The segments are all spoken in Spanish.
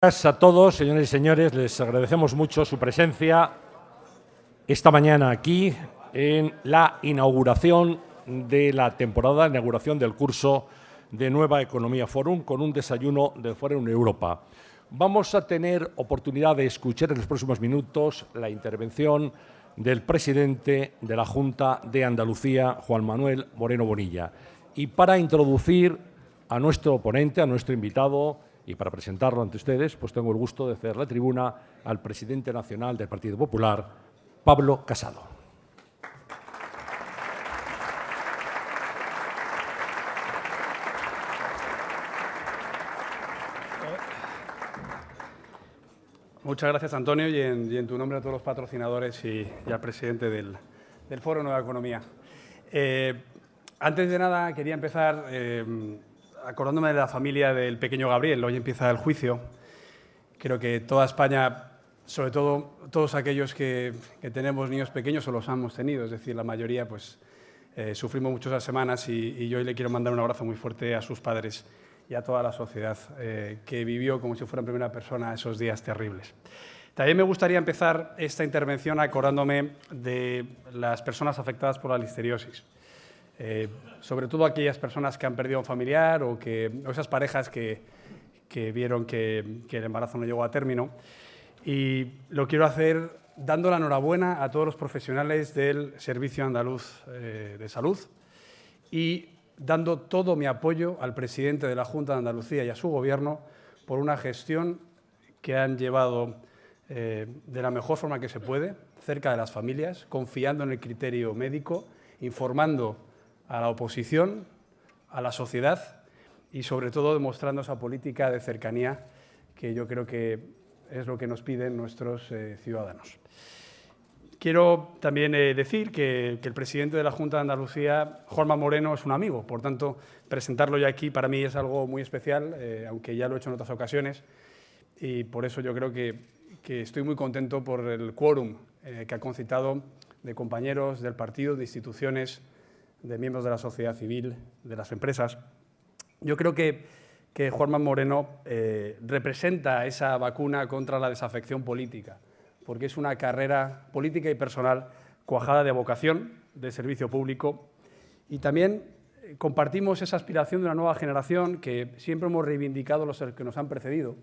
Gracias a todos, señores y señores. Les agradecemos mucho su presencia esta mañana aquí en la inauguración de la temporada, inauguración del curso de Nueva Economía Forum, con un desayuno de Forum Europa. Vamos a tener oportunidad de escuchar en los próximos minutos la intervención del presidente de la Junta de Andalucía, Juan Manuel Moreno Bonilla. Y para introducir a nuestro ponente, a nuestro invitado, y para presentarlo ante ustedes, pues tengo el gusto de ceder la tribuna al presidente nacional del Partido Popular, Pablo Casado. Muchas gracias, Antonio, y en tu nombre a todos los patrocinadores y al presidente del Foro Nueva Economía. Antes de nada, quería empezar acordándome de la familia del pequeño Gabriel. Hoy empieza el juicio. Creo que toda España, sobre todo todos aquellos que tenemos niños pequeños o los hemos tenido, es decir, la mayoría, pues sufrimos mucho esas semanas y yo hoy le quiero mandar un abrazo muy fuerte a sus padres y a toda la sociedad que vivió como si fuera en primera persona esos días terribles. También me gustaría empezar esta intervención acordándome de las personas afectadas por la listeriosis. Sobre todo aquellas personas que han perdido a un familiar o esas parejas que vieron que el embarazo no llegó a término. Y lo quiero hacer dando la enhorabuena a todos los profesionales del Servicio Andaluz de Salud y dando todo mi apoyo al presidente de la Junta de Andalucía y a su Gobierno por una gestión que han llevado de la mejor forma que se puede, cerca de las familias, confiando en el criterio médico, informando a la oposición, a la sociedad y, sobre todo, demostrando esa política de cercanía que yo creo que es lo que nos piden nuestros ciudadanos. Quiero también decir que el presidente de la Junta de Andalucía, Juanma Moreno, es un amigo. Por tanto, presentarlo ya aquí para mí es algo muy especial, aunque ya lo he hecho en otras ocasiones. Y por eso yo creo que estoy muy contento por el quórum que ha concitado de compañeros del partido, de instituciones, de miembros de la sociedad civil, de las empresas. Yo creo que Juanma Moreno representa esa vacuna contra la desafección política, porque es una carrera política y personal cuajada de vocación, de servicio público, y también compartimos esa aspiración de una nueva generación que siempre hemos reivindicado los que nos han precedido.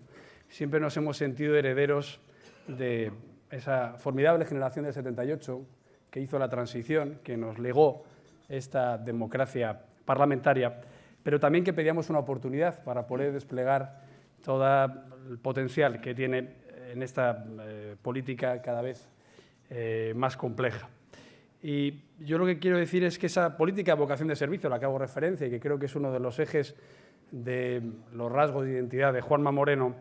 Siempre nos hemos sentido herederos de esa formidable generación del 78 que hizo la transición, que nos legó esta democracia parlamentaria, pero también que pedíamos una oportunidad para poder desplegar todo el potencial que tiene en esta política cada vez más compleja. Y yo lo que quiero decir es que esa política de vocación de servicio a la que hago referencia y que creo que es uno de los ejes de los rasgos de identidad de Juanma Moreno,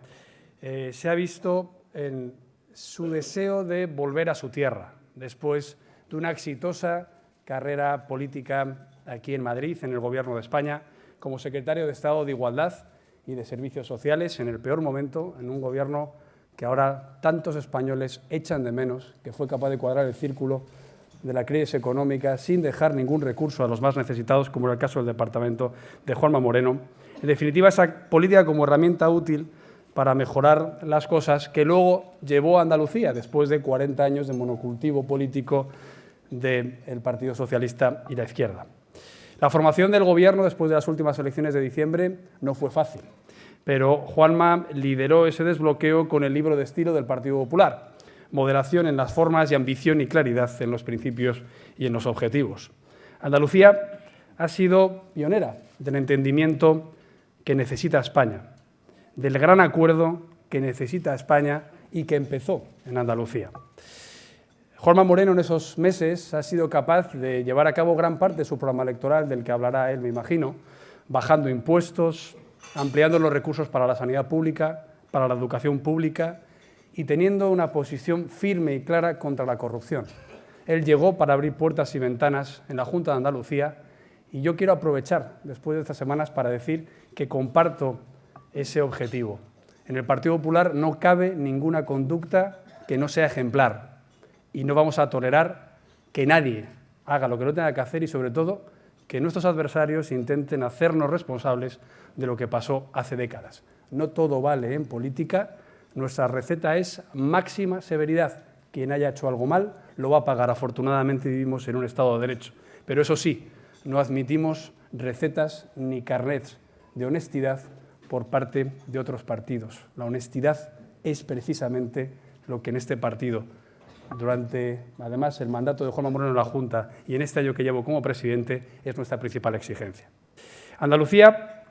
se ha visto en su deseo de volver a su tierra después de una exitosa carrera política aquí en Madrid, en el Gobierno de España, como secretario de Estado de Igualdad y de Servicios Sociales, en el peor momento, en un gobierno que ahora tantos españoles echan de menos, que fue capaz de cuadrar el círculo de la crisis económica sin dejar ningún recurso a los más necesitados, como era el caso del departamento de Juanma Moreno. En definitiva, esa política como herramienta útil para mejorar las cosas que luego llevó a Andalucía, después de 40 años de monocultivo político del Partido Socialista y la izquierda. La formación del Gobierno después de las últimas elecciones de diciembre no fue fácil, pero Juanma lideró ese desbloqueo con el libro de estilo del Partido Popular: moderación en las formas y ambición y claridad en los principios y en los objetivos. Andalucía ha sido pionera del entendimiento que necesita España, del gran acuerdo que necesita España y que empezó en Andalucía. Juanma Moreno en esos meses ha sido capaz de llevar a cabo gran parte de su programa electoral, del que hablará él, me imagino, bajando impuestos, ampliando los recursos para la sanidad pública, para la educación pública y teniendo una posición firme y clara contra la corrupción. Él llegó para abrir puertas y ventanas en la Junta de Andalucía y yo quiero aprovechar, después de estas semanas, para decir que comparto ese objetivo. En el Partido Popular no cabe ninguna conducta que no sea ejemplar. Y no vamos a tolerar que nadie haga lo que no tenga que hacer y, sobre todo, que nuestros adversarios intenten hacernos responsables de lo que pasó hace décadas. No todo vale en política Nuestra receta es máxima severidad. Quien haya hecho algo mal lo va a pagar. Afortunadamente vivimos en un Estado de Derecho. Pero eso sí, no admitimos recetas ni carnets de honestidad por parte de otros partidos. La honestidad es precisamente lo que en este partido, durante además el mandato de Juanma Moreno en la Junta y en este año que llevo como presidente, es nuestra principal exigencia. Andalucía,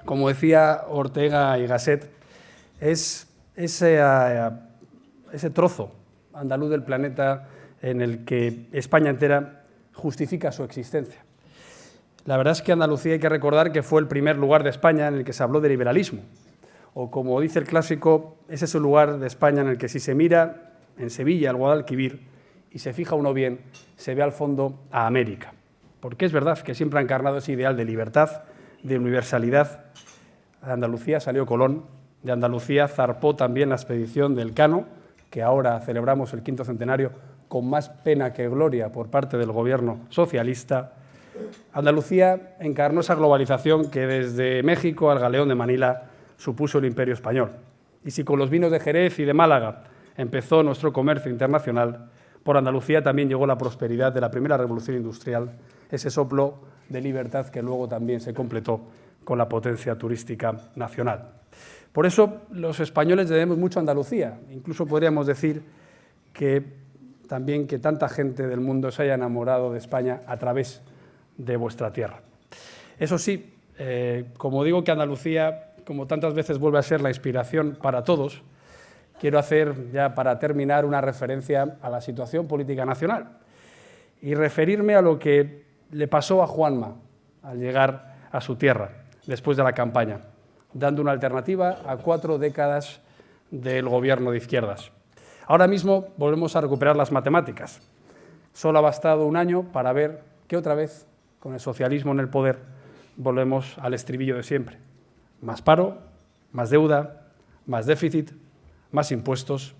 como decía Ortega y Gasset, es ese trozo andaluz del planeta en el que España entera justifica su existencia. La verdad es que Andalucía hay que recordar que fue el primer lugar de España en el que se habló de liberalismo. O como dice el clásico, ese es el lugar de España en el que si se mira en Sevilla, al Guadalquivir, y se fija uno bien, se ve al fondo a América. Porque es verdad que siempre ha encarnado ese ideal de libertad, de universalidad. De Andalucía salió Colón, de Andalucía zarpó también la expedición del Cano, que ahora celebramos el 5º centenario con más pena que gloria por parte del gobierno socialista. Andalucía encarnó esa globalización que desde México al galeón de Manila supuso el Imperio español. Y si con los vinos de Jerez y de Málaga empezó nuestro comercio internacional, por Andalucía también llegó la prosperidad de la primera revolución industrial, ese soplo de libertad que luego también se completó con la potencia turística nacional. Por eso los españoles debemos mucho a Andalucía. Incluso podríamos decir que también que tanta gente del mundo se haya enamorado de España a través de vuestra tierra. Eso sí, como digo que Andalucía, como tantas veces, vuelve a ser la inspiración para todos, quiero hacer ya para terminar una referencia a la situación política nacional y referirme a lo que le pasó a Juanma al llegar a su tierra después de la campaña, dando una alternativa a 4 décadas del gobierno de izquierdas. Ahora mismo volvemos a recuperar las matemáticas. Solo ha bastado un año para ver que otra vez, con el socialismo en el poder, volvemos al estribillo de siempre. Más paro, más deuda, más déficit, más impuestos.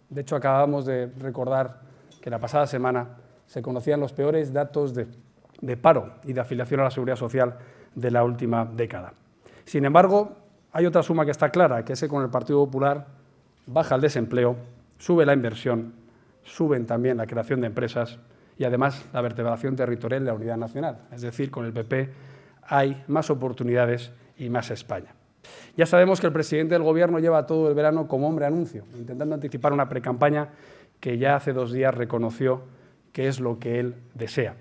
De hecho, acabamos de recordar que la pasada semana se conocían los peores datos de paro y de afiliación a la Seguridad Social de la última década. Sin embargo, hay otra suma que está clara, que es que con el Partido Popular baja el desempleo, sube la inversión, suben también la creación de empresas y además la vertebración territorial y la unidad nacional. Es decir, con el PP hay más oportunidades y más España. Ya sabemos que el presidente del Gobierno lleva todo el verano como hombre anuncio, intentando anticipar una precampaña que ya hace 2 días reconoció que es lo que él desea.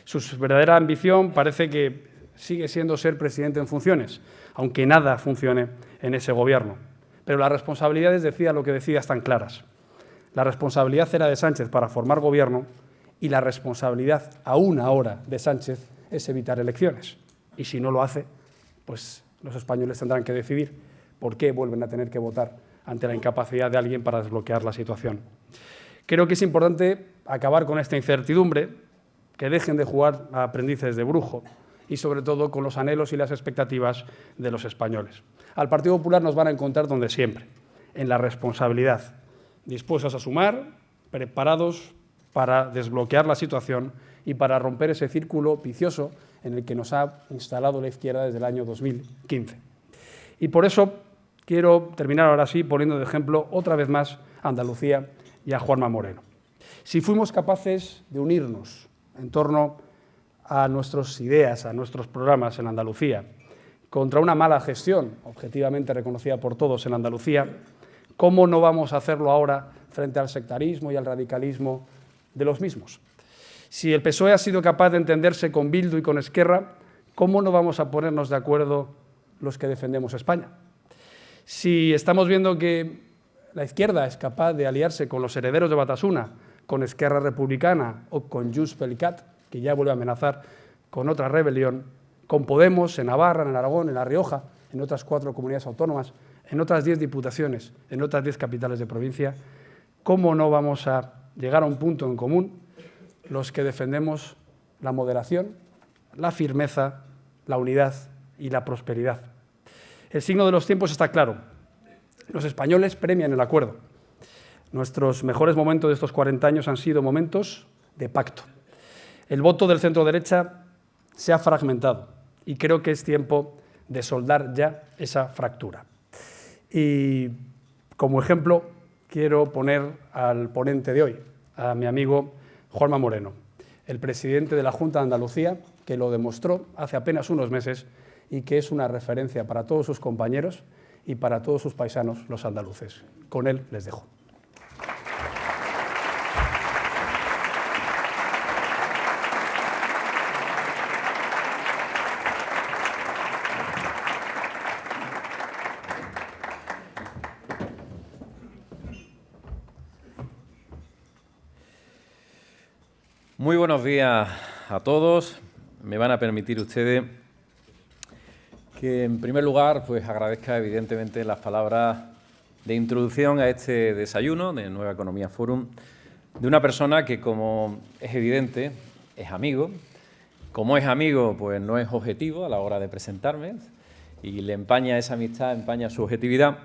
Su verdadera ambición parece que sigue siendo ser presidente en funciones, aunque nada funcione en ese Gobierno. Pero las responsabilidades, decía lo que decía, están claras. La responsabilidad era de Sánchez para formar Gobierno y la responsabilidad, aún ahora, de Sánchez es evitar elecciones. Y si no lo hace, pues los españoles tendrán que decidir por qué vuelven a tener que votar ante la incapacidad de alguien para desbloquear la situación. Creo que es importante acabar con esta incertidumbre, que dejen de jugar a aprendices de brujo y, sobre todo, con los anhelos y las expectativas de los españoles. Al Partido Popular nos van a encontrar donde siempre, en la responsabilidad, dispuestos a sumar, preparados para desbloquear la situación y para romper ese círculo vicioso en el que nos ha instalado la izquierda desde el año 2015. Y por eso quiero terminar ahora sí poniendo de ejemplo otra vez más a Andalucía y a Juanma Moreno. Si fuimos capaces de unirnos en torno a nuestras ideas, a nuestros programas en Andalucía, contra una mala gestión, objetivamente reconocida por todos en Andalucía, ¿cómo no vamos a hacerlo ahora frente al sectarismo y al radicalismo de los mismos? Si el PSOE ha sido capaz de entenderse con Bildu y con Esquerra, ¿cómo no vamos a ponernos de acuerdo los que defendemos España? Si estamos viendo que la izquierda es capaz de aliarse con los herederos de Batasuna, con Esquerra Republicana o con Junts pel Cat, que ya vuelve a amenazar con otra rebelión, con Podemos en Navarra, en Aragón, en La Rioja, en otras 4 comunidades autónomas, en otras 10 diputaciones, en otras 10 capitales de provincia, ¿cómo no vamos a llegar a un punto en común los que defendemos la moderación, la firmeza, la unidad y la prosperidad? El signo de los tiempos está claro. Los españoles premian el acuerdo. Nuestros mejores momentos de estos 40 años han sido momentos de pacto. El voto del centro-derecha se ha fragmentado y creo que es tiempo de soldar ya esa fractura. Y Como ejemplo, quiero poner al ponente de hoy, a mi amigo Juanma Moreno, el presidente de la Junta de Andalucía, que lo demostró hace apenas unos meses y que es una referencia para todos sus compañeros y para todos sus paisanos, los andaluces. Con él les dejo. Muy buenos días a todos. Me van a permitir ustedes que, en primer lugar, pues agradezca evidentemente las palabras de introducción a este desayuno de Nueva Economía Forum de una persona que, como es evidente, es amigo. Como es amigo, pues no es objetivo a la hora de presentarme y le empaña esa amistad, empaña su objetividad.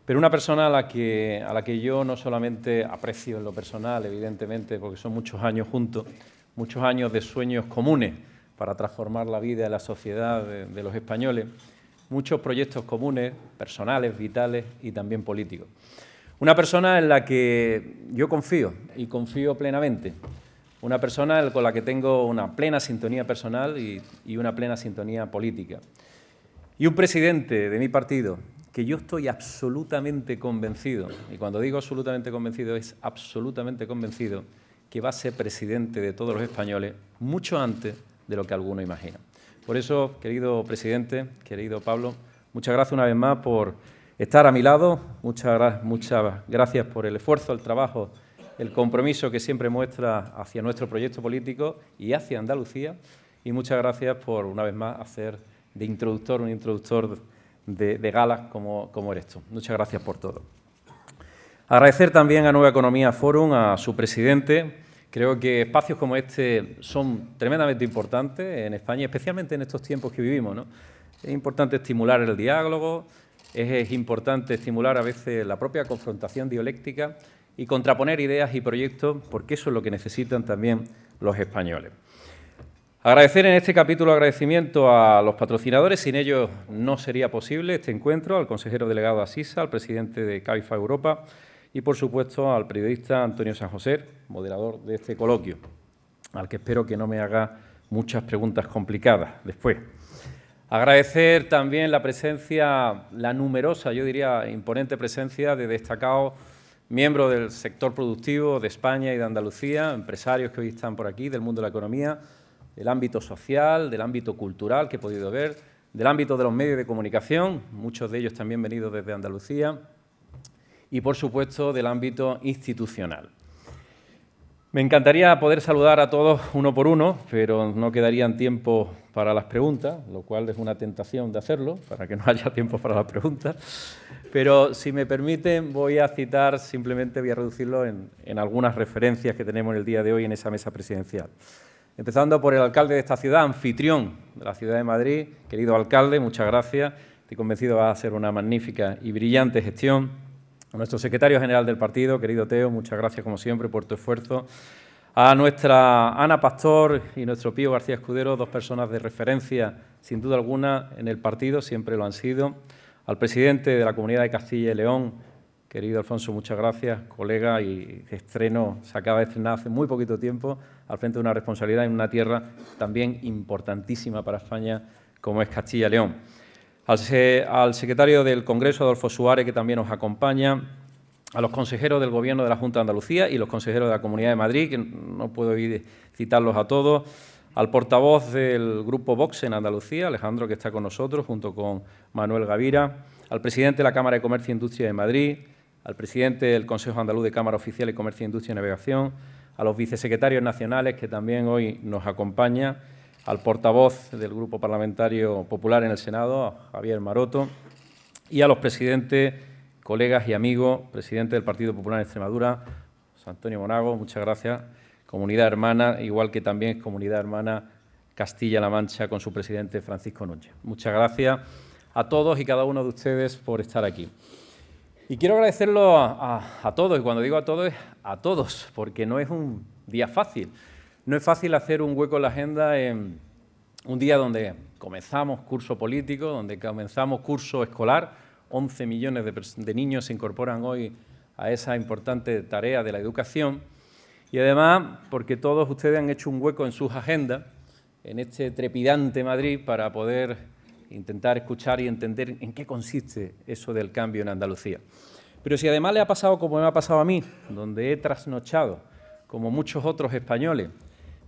Pero una persona a la que yo no solamente aprecio en lo personal, evidentemente, porque son muchos años juntos, muchos años de sueños comunes para transformar la vida y la sociedad de los españoles, muchos proyectos comunes, personales, vitales y también políticos. Una persona en la que yo confío y confío plenamente. Una persona con la que tengo una plena sintonía personal y una plena sintonía política. Y un presidente de mi partido que yo estoy absolutamente convencido, y cuando digo absolutamente convencido es absolutamente convencido, que va a ser presidente de todos los españoles mucho antes de lo que alguno imagina. Por eso, querido presidente, querido Pablo, muchas gracias una vez más por estar a mi lado, muchas gracias por el esfuerzo, el trabajo, el compromiso que siempre muestra hacia nuestro proyecto político y hacia Andalucía, y muchas gracias por, una vez más, hacer de introductor un introductor de galas como eres tú. Muchas gracias por todo. Agradecer también a Nueva Economía Forum, a su presidente. Creo que espacios como este son tremendamente importantes en España, especialmente en estos tiempos que vivimos, ¿no? Es importante estimular el diálogo, es importante estimular a veces la propia confrontación dialéctica y contraponer ideas y proyectos, porque eso es lo que necesitan también los españoles. Agradecer en este capítulo agradecimiento a los patrocinadores, sin ellos no sería posible este encuentro, al consejero delegado de Asisa, al presidente de Cabify Europa y, por supuesto, al periodista Antonio San José, moderador de este coloquio, al que espero que no me haga muchas preguntas complicadas después. Agradecer también la presencia, la numerosa, yo diría, imponente presencia de destacados miembros del sector productivo de España y de Andalucía, empresarios que hoy están por aquí, del mundo de la economía, del ámbito social, del ámbito cultural que he podido ver, del ámbito de los medios de comunicación, muchos de ellos también venidos desde Andalucía, y, por supuesto, del ámbito institucional. Me encantaría poder saludar a todos uno por uno, pero no quedarían tiempo para las preguntas, lo cual es una tentación de hacerlo, para que no haya tiempo para las preguntas. Pero, si me permiten, voy a citar, simplemente voy a reducirlo en algunas referencias que tenemos en el día de hoy en esa mesa presidencial. Empezando por el alcalde de esta ciudad, anfitrión de la ciudad de Madrid. Querido alcalde, muchas gracias. Estoy convencido que va a ser una magnífica y brillante gestión. A nuestro secretario general del partido, querido Teo, muchas gracias como siempre por tu esfuerzo. A nuestra Ana Pastor y nuestro Pío García Escudero, dos personas de referencia, sin duda alguna, en el partido, siempre lo han sido. Al presidente de la Comunidad de Castilla y León, querido Alfonso, muchas gracias, colega, y estreno, se acaba de estrenar hace muy poquito tiempo, al frente de una responsabilidad en una tierra también importantísima para España, como es Castilla y León. Al secretario del Congreso, Adolfo Suárez, que también nos acompaña, a los consejeros del Gobierno de la Junta de Andalucía y los consejeros de la Comunidad de Madrid, que no puedo citarlos a todos, al portavoz del Grupo Vox en Andalucía, Alejandro, que está con nosotros, junto con Manuel Gavira, al presidente de la Cámara de Comercio e Industria de Madrid, al presidente del Consejo Andaluz de Cámara Oficial de Comercio, Industria y Navegación, a los vicesecretarios nacionales, que también hoy nos acompaña, al portavoz del Grupo Parlamentario Popular en el Senado, a Javier Maroto, y a los presidentes, colegas y amigos, presidente del Partido Popular en Extremadura, José Antonio Monago, muchas gracias, comunidad hermana, igual que también es comunidad hermana Castilla-La Mancha con su presidente Francisco Núñez. Muchas gracias a todos y cada uno de ustedes por estar aquí. Y quiero agradecerlo a todos, y cuando digo a todos, es a todos, porque no es un día fácil. No es fácil hacer un hueco en la agenda en un día donde comenzamos curso político, donde comenzamos curso escolar, 11 millones de niños se incorporan hoy a esa importante tarea de la educación. Y además, porque todos ustedes han hecho un hueco en sus agendas, en este trepidante Madrid, para poder intentar escuchar y entender en qué consiste eso del cambio en Andalucía. Pero si además le ha pasado como me ha pasado a mí, donde he trasnochado, como muchos otros españoles,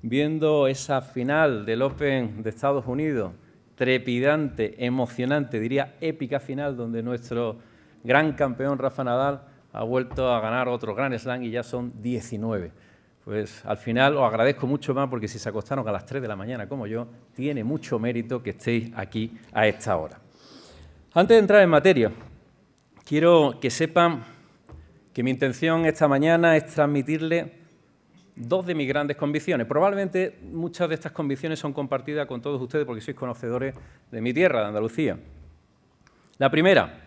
viendo esa final del Open de Estados Unidos, trepidante, emocionante, diría épica final, donde nuestro gran campeón Rafa Nadal ha vuelto a ganar otro Grand Slam y ya son 19. Pues al final os agradezco mucho más porque si se acostaron a las 3 de la mañana como yo, tiene mucho mérito que estéis aquí a esta hora. Antes de entrar en materia, quiero que sepan que mi intención esta mañana es transmitirle dos de mis grandes convicciones. Probablemente muchas de estas convicciones son compartidas con todos ustedes porque sois conocedores de mi tierra, de Andalucía. La primera,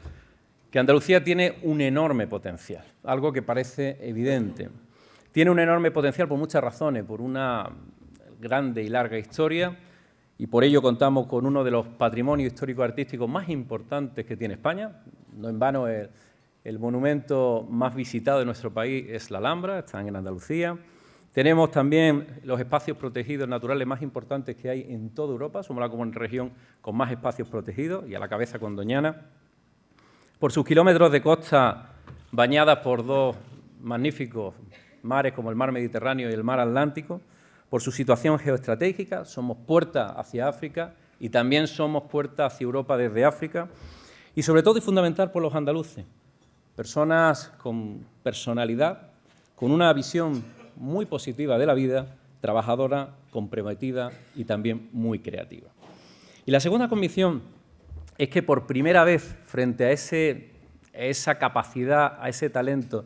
que Andalucía tiene un enorme potencial, algo que parece evidente. Tiene un enorme potencial por muchas razones, por una grande y larga historia, y por ello contamos con uno de los patrimonios históricos artísticos más importantes que tiene España. No en vano el monumento más visitado de nuestro país es la Alhambra, están en Andalucía. Tenemos también los espacios protegidos naturales más importantes que hay en toda Europa. Somos la región con más espacios protegidos y a la cabeza con Doñana. Por sus kilómetros de costa bañadas por dos magníficos mares como el mar Mediterráneo y el mar Atlántico, por su situación geoestratégica, somos puerta hacia África y también somos puerta hacia Europa desde África, y sobre todo y fundamental por los andaluces, personas con personalidad, con una visión muy positiva de la vida, trabajadora, comprometida y también muy creativa. Y la segunda convicción es que por primera vez frente a esa capacidad, a ese talento,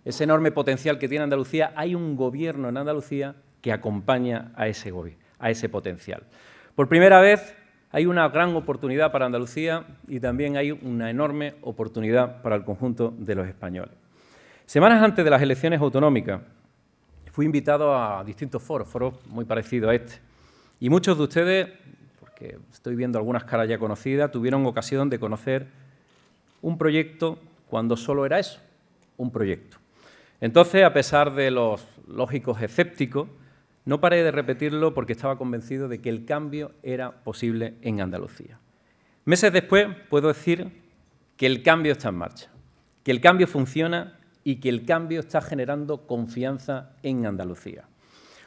ese enorme potencial que tiene Andalucía, hay un gobierno en Andalucía que acompaña a ese potencial. Por primera vez hay una gran oportunidad para Andalucía y también hay una enorme oportunidad para el conjunto de los españoles. Semanas antes de las elecciones autonómicas fui invitado a distintos foros muy parecidos a este, y muchos de ustedes, porque estoy viendo algunas caras ya conocidas, tuvieron ocasión de conocer un proyecto cuando solo era eso, un proyecto. Entonces, a pesar de los lógicos escépticos, no paré de repetirlo porque estaba convencido de que el cambio era posible en Andalucía. Meses después puedo decir que el cambio está en marcha, que el cambio funciona y que el cambio está generando confianza en Andalucía.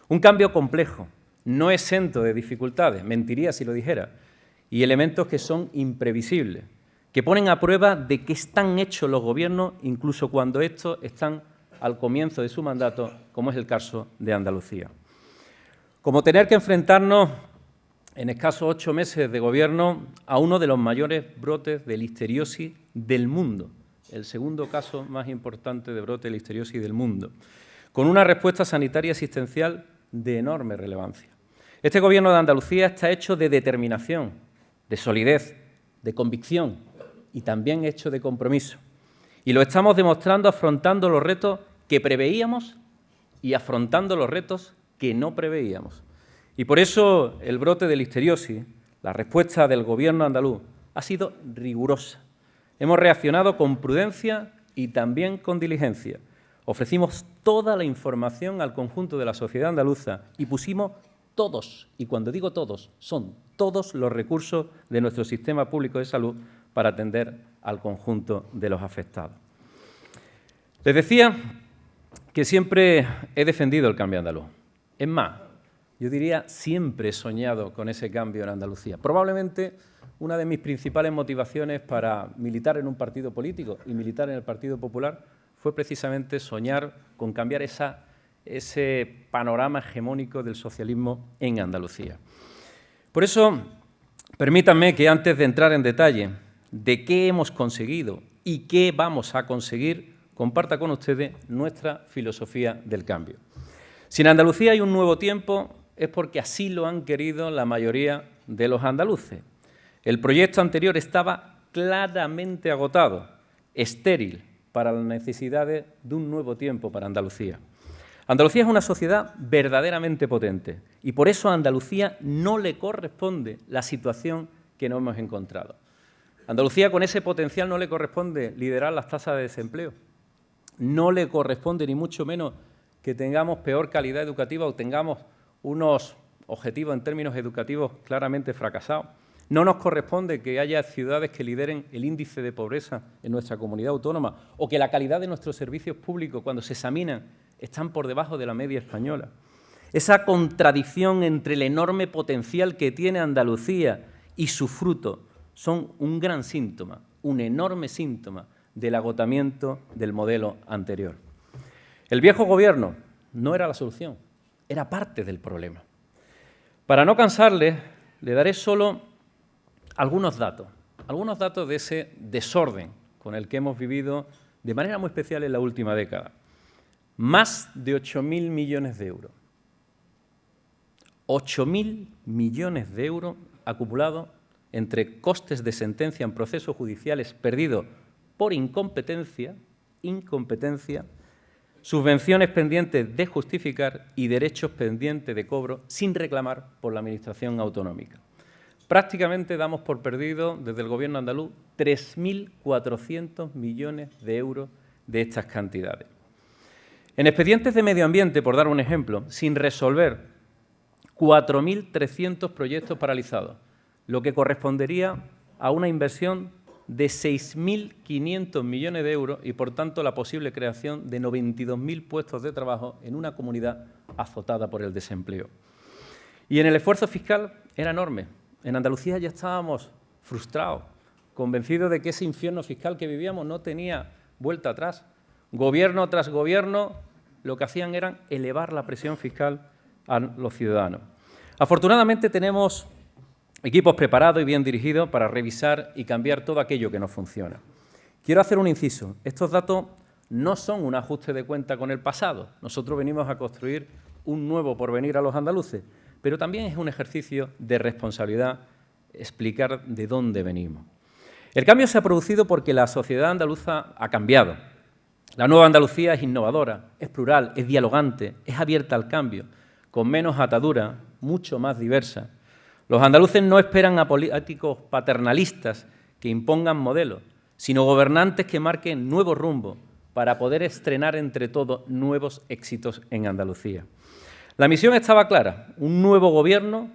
Un cambio complejo, no exento de dificultades, mentiría si lo dijera, y elementos que son imprevisibles, que ponen a prueba de qué están hechos los gobiernos, incluso cuando estos están al comienzo de su mandato, como es el caso de Andalucía. Como tener que enfrentarnos en escasos 8 meses de gobierno a uno de los mayores brotes de listeriosis del mundo, el segundo caso más importante de brote de listeriosis del mundo, con una respuesta sanitaria asistencial de enorme relevancia. Este gobierno de Andalucía está hecho de determinación, de solidez, de convicción y también hecho de compromiso. Y lo estamos demostrando afrontando los retos que preveíamos y afrontando los retos que no preveíamos. Y por eso el brote de listeriosis, la respuesta del gobierno andaluz, ha sido rigurosa. Hemos reaccionado con prudencia y también con diligencia. Ofrecimos toda la información al conjunto de la sociedad andaluza y pusimos todos, y cuando digo todos, son todos los recursos de nuestro sistema público de salud para atender al conjunto de los afectados. Les decía que siempre he defendido el cambio andaluz. Es más, yo diría siempre he soñado con ese cambio en Andalucía. Probablemente una de mis principales motivaciones para militar en un partido político y militar en el Partido Popular fue precisamente soñar con cambiar ese panorama hegemónico del socialismo en Andalucía. Por eso, permítanme que antes de entrar en detalle de qué hemos conseguido y qué vamos a conseguir, comparta con ustedes nuestra filosofía del cambio. Si en Andalucía hay un nuevo tiempo, es porque así lo han querido la mayoría de los andaluces. El proyecto anterior estaba claramente agotado, estéril para las necesidades de un nuevo tiempo para Andalucía. Andalucía es una sociedad verdaderamente potente y por eso a Andalucía no le corresponde la situación que nos hemos encontrado. Andalucía, con ese potencial, no le corresponde liderar las tasas de desempleo. No le corresponde, ni mucho menos, que tengamos peor calidad educativa o tengamos unos objetivos en términos educativos claramente fracasados. No nos corresponde que haya ciudades que lideren el índice de pobreza en nuestra comunidad autónoma o que la calidad de nuestros servicios públicos, cuando se examinan, están por debajo de la media española. Esa contradicción entre el enorme potencial que tiene Andalucía y su fruto son un gran síntoma, un enorme síntoma del agotamiento del modelo anterior. El viejo Gobierno no era la solución, era parte del problema. Para no cansarles, le daré solo algunos datos de ese desorden con el que hemos vivido de manera muy especial en la última década. Más de 8.000 millones de euros. 8.000 millones de euros acumulados entre costes de sentencia en procesos judiciales perdidos por incompetencia, subvenciones pendientes de justificar y derechos pendientes de cobro sin reclamar por la Administración autonómica. Prácticamente damos por perdido desde el Gobierno andaluz 3.400 millones de euros de estas cantidades. En expedientes de medio ambiente, por dar un ejemplo, sin resolver, 4.300 proyectos paralizados, lo que correspondería a una inversión de 6.500 millones de euros y, por tanto, la posible creación de 92.000 puestos de trabajo en una comunidad azotada por el desempleo. Y en el esfuerzo fiscal era enorme. En Andalucía ya estábamos frustrados, convencidos de que ese infierno fiscal que vivíamos no tenía vuelta atrás. Gobierno tras gobierno lo que hacían era elevar la presión fiscal a los ciudadanos. Afortunadamente tenemos equipos preparados y bien dirigidos para revisar y cambiar todo aquello que no funciona. Quiero hacer un inciso. Estos datos no son un ajuste de cuenta con el pasado. Nosotros venimos a construir un nuevo porvenir a los andaluces, pero también es un ejercicio de responsabilidad explicar de dónde venimos. El cambio se ha producido porque la sociedad andaluza ha cambiado. La nueva Andalucía es innovadora, es plural, es dialogante, es abierta al cambio, con menos atadura, mucho más diversa. Los andaluces no esperan a políticos paternalistas que impongan modelos, sino gobernantes que marquen nuevos rumbos para poder estrenar entre todos nuevos éxitos en Andalucía. La misión estaba clara, un nuevo gobierno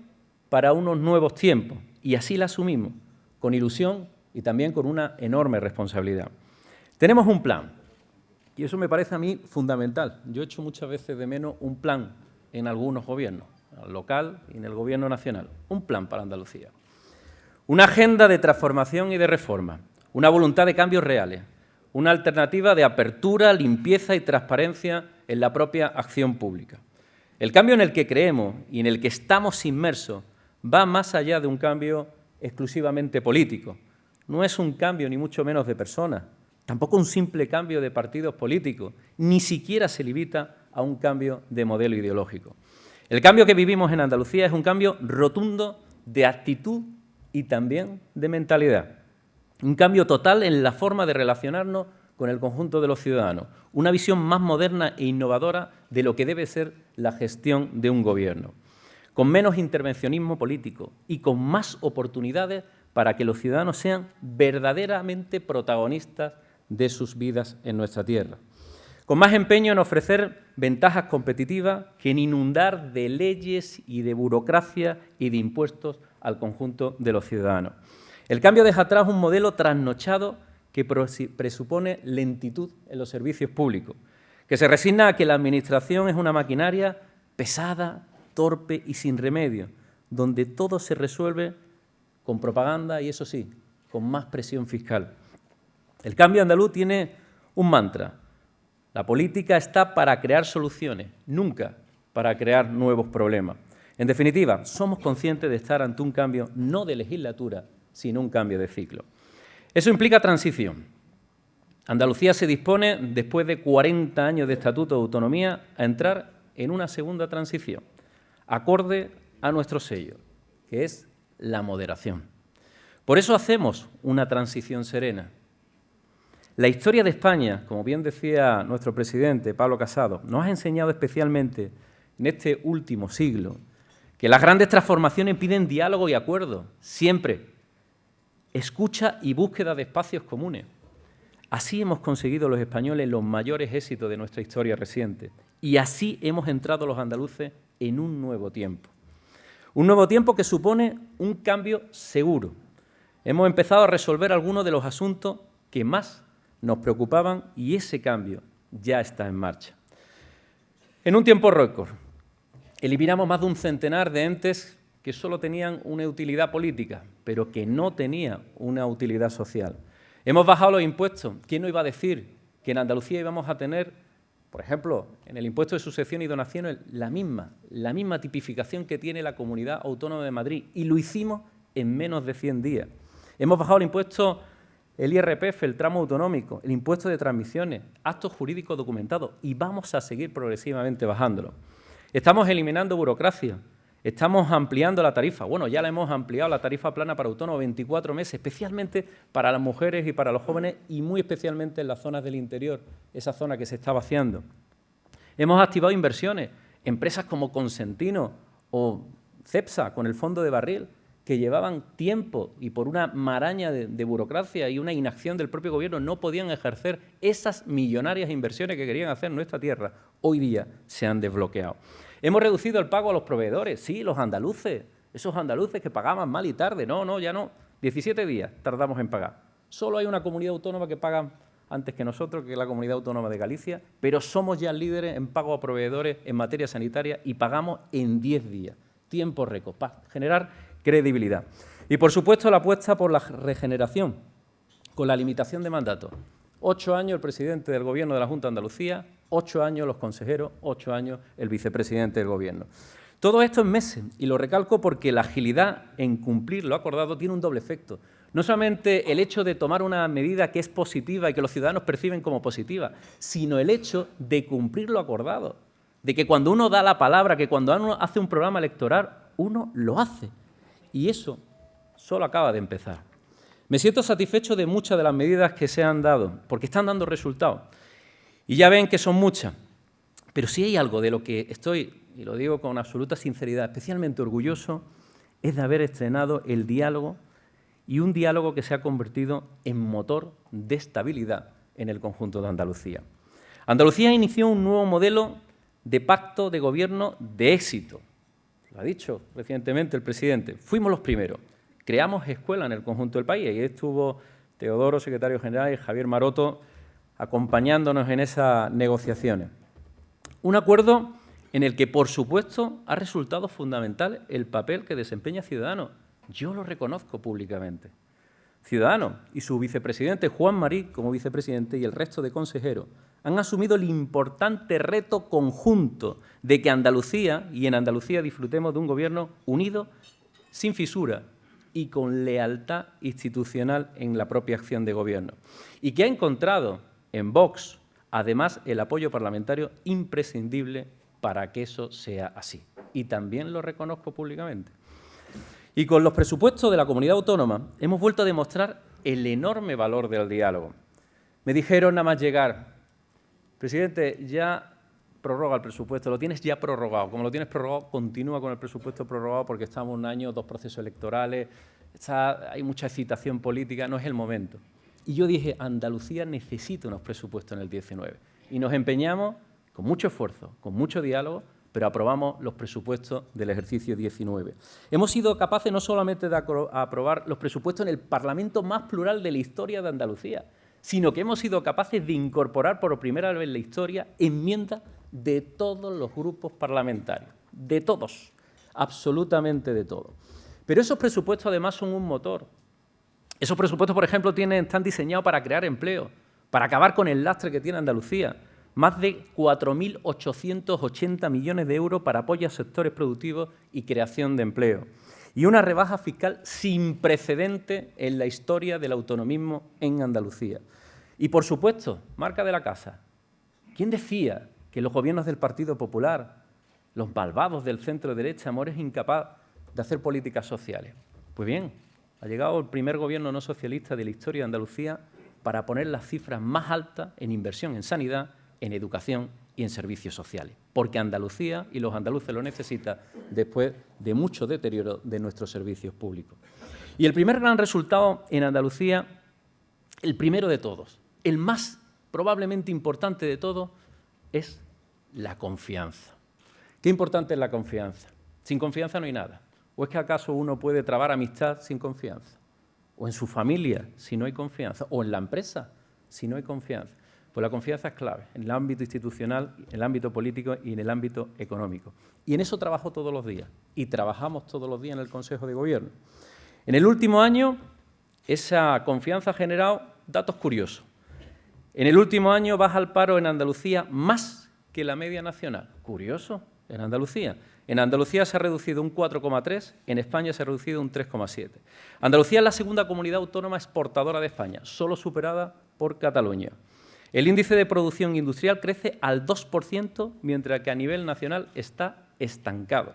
para unos nuevos tiempos, y así la asumimos, con ilusión y también con una enorme responsabilidad. Tenemos un plan, y eso me parece a mí fundamental. Yo echo muchas veces de menos un plan en algunos gobiernos, al local y en el Gobierno nacional. Un plan para Andalucía. Una agenda de transformación y de reforma, una voluntad de cambios reales, una alternativa de apertura, limpieza y transparencia en la propia acción pública. El cambio en el que creemos y en el que estamos inmersos va más allá de un cambio exclusivamente político. No es un cambio ni mucho menos de personas, tampoco un simple cambio de partidos políticos, ni siquiera se limita a un cambio de modelo ideológico. El cambio que vivimos en Andalucía es un cambio rotundo de actitud y también de mentalidad. Un cambio total en la forma de relacionarnos con el conjunto de los ciudadanos. Una visión más moderna e innovadora de lo que debe ser la gestión de un gobierno. Con menos intervencionismo político y con más oportunidades para que los ciudadanos sean verdaderamente protagonistas de sus vidas en nuestra tierra. Con más empeño en ofrecer ventajas competitivas que en inundar de leyes y de burocracia y de impuestos al conjunto de los ciudadanos. El cambio deja atrás un modelo trasnochado que presupone lentitud en los servicios públicos, que se resigna a que la Administración es una maquinaria pesada, torpe y sin remedio, donde todo se resuelve con propaganda y, eso sí, con más presión fiscal. El cambio andaluz tiene un mantra: la política está para crear soluciones, nunca para crear nuevos problemas. En definitiva, somos conscientes de estar ante un cambio no de legislatura, sino un cambio de ciclo. Eso implica transición. Andalucía se dispone, después de 40 años de Estatuto de Autonomía, a entrar en una segunda transición, acorde a nuestro sello, que es la moderación. Por eso hacemos una transición serena. La historia de España, como bien decía nuestro presidente, Pablo Casado, nos ha enseñado especialmente en este último siglo que las grandes transformaciones piden diálogo y acuerdo, siempre, escucha y búsqueda de espacios comunes. Así hemos conseguido los españoles los mayores éxitos de nuestra historia reciente y así hemos entrado los andaluces en un nuevo tiempo. Un nuevo tiempo que supone un cambio seguro. Hemos empezado a resolver algunos de los asuntos que más nos preocupaban y ese cambio ya está en marcha. En un tiempo récord, eliminamos más de un centenar de entes que solo tenían una utilidad política, pero que no tenían una utilidad social. Hemos bajado los impuestos. ¿Quién nos iba a decir que en Andalucía íbamos a tener, por ejemplo, en el impuesto de sucesión y donaciones, la misma tipificación que tiene la Comunidad Autónoma de Madrid? Y lo hicimos en menos de 100 días. Hemos bajado el impuesto, el IRPF, el tramo autonómico, el impuesto de transmisiones, actos jurídicos documentados y vamos a seguir progresivamente bajándolo. Estamos eliminando burocracia. Estamos ampliando la tarifa. Bueno, ya la hemos ampliado, la tarifa plana para autónomos, 24 meses, especialmente para las mujeres y para los jóvenes y muy especialmente en las zonas del interior, esa zona que se está vaciando. Hemos activado inversiones, empresas como Consentino o Cepsa con el fondo de barril, que llevaban tiempo y por una maraña de burocracia y una inacción del propio gobierno no podían ejercer esas millonarias inversiones que querían hacer en nuestra tierra. Hoy día se han desbloqueado. Hemos reducido el pago a los proveedores, sí, los andaluces, esos andaluces que pagaban mal y tarde. No, ya no. 17 días tardamos en pagar. Solo hay una comunidad autónoma que paga antes que nosotros, que es la Comunidad Autónoma de Galicia, pero somos ya líderes en pago a proveedores en materia sanitaria y pagamos en 10 días, tiempo récord, para generar credibilidad. Y, por supuesto, la apuesta por la regeneración, con la limitación de mandato. 8 años el presidente del Gobierno de la Junta de Andalucía, 8 años los consejeros, 8 años el vicepresidente del Gobierno. Todo esto en meses, y lo recalco porque la agilidad en cumplir lo acordado tiene un doble efecto. No solamente el hecho de tomar una medida que es positiva y que los ciudadanos perciben como positiva, sino el hecho de cumplir lo acordado, de que cuando uno da la palabra, que cuando uno hace un programa electoral, uno lo hace. Y eso solo acaba de empezar. Me siento satisfecho de muchas de las medidas que se han dado, porque están dando resultados. Y ya ven que son muchas. Pero si hay algo de lo que estoy, y lo digo con absoluta sinceridad, especialmente orgulloso, es de haber estrenado el diálogo, y un diálogo que se ha convertido en motor de estabilidad en el conjunto de Andalucía. Andalucía inició un nuevo modelo de pacto de gobierno de éxito. Lo ha dicho recientemente el presidente. Fuimos los primeros. Creamos escuelas en el conjunto del país. Y ahí estuvo Teodoro, secretario general, y Javier Maroto acompañándonos en esas negociaciones. Un acuerdo en el que, por supuesto, ha resultado fundamental el papel que desempeña Ciudadanos. Yo lo reconozco públicamente. Ciudadanos y su vicepresidente Juan Marí, como vicepresidente, y el resto de consejeros, han asumido el importante reto conjunto de que Andalucía y en Andalucía disfrutemos de un gobierno unido, sin fisura y con lealtad institucional en la propia acción de gobierno. Y que ha encontrado en Vox, además, el apoyo parlamentario imprescindible para que eso sea así. Y también lo reconozco públicamente. Y con los presupuestos de la Comunidad Autónoma hemos vuelto a demostrar el enorme valor del diálogo. Me dijeron nada más llegar, presidente, ya prorroga el presupuesto, lo tienes ya prorrogado. Como lo tienes prorrogado, continúa con el presupuesto prorrogado porque estamos un año, 2 procesos electorales, hay mucha excitación política, no es el momento. Y yo dije, Andalucía necesita unos presupuestos en el 19. Y nos empeñamos con mucho esfuerzo, con mucho diálogo, pero aprobamos los presupuestos del ejercicio 19. Hemos sido capaces no solamente de aprobar los presupuestos en el Parlamento más plural de la historia de Andalucía, sino que hemos sido capaces de incorporar por primera vez en la historia enmiendas de todos los grupos parlamentarios, de todos, absolutamente de todos. Pero esos presupuestos además son un motor. Esos presupuestos, por ejemplo, están diseñados para crear empleo, para acabar con el lastre que tiene Andalucía. Más de 4.880 millones de euros para apoyo a sectores productivos y creación de empleo. Y una rebaja fiscal sin precedente en la historia del autonomismo en Andalucía. Y, por supuesto, marca de la casa. ¿Quién decía que los gobiernos del Partido Popular, los malvados del centro-derecha, es incapaz de hacer políticas sociales? Pues bien, ha llegado el primer gobierno no socialista de la historia de Andalucía para poner las cifras más altas en inversión en sanidad, en educación y en servicios sociales, porque Andalucía y los andaluces lo necesitan después de mucho deterioro de nuestros servicios públicos. Y el primer gran resultado en Andalucía, el primero de todos, el más probablemente importante de todos, es la confianza. ¿Qué importante es la confianza? Sin confianza no hay nada. ¿O es que acaso uno puede trabar amistad sin confianza? ¿O en su familia si no hay confianza? ¿O en la empresa si no hay confianza? Pues la confianza es clave en el ámbito institucional, en el ámbito político y en el ámbito económico. Y en eso trabajo todos los días. Y trabajamos todos los días en el Consejo de Gobierno. En el último año, esa confianza ha generado datos curiosos. En el último año baja el paro en Andalucía más que la media nacional. Curioso, en Andalucía. En Andalucía se ha reducido un 4,3, en España se ha reducido un 3,7. Andalucía es la segunda comunidad autónoma exportadora de España, solo superada por Cataluña. El índice de producción industrial crece al 2%, mientras que a nivel nacional está estancado.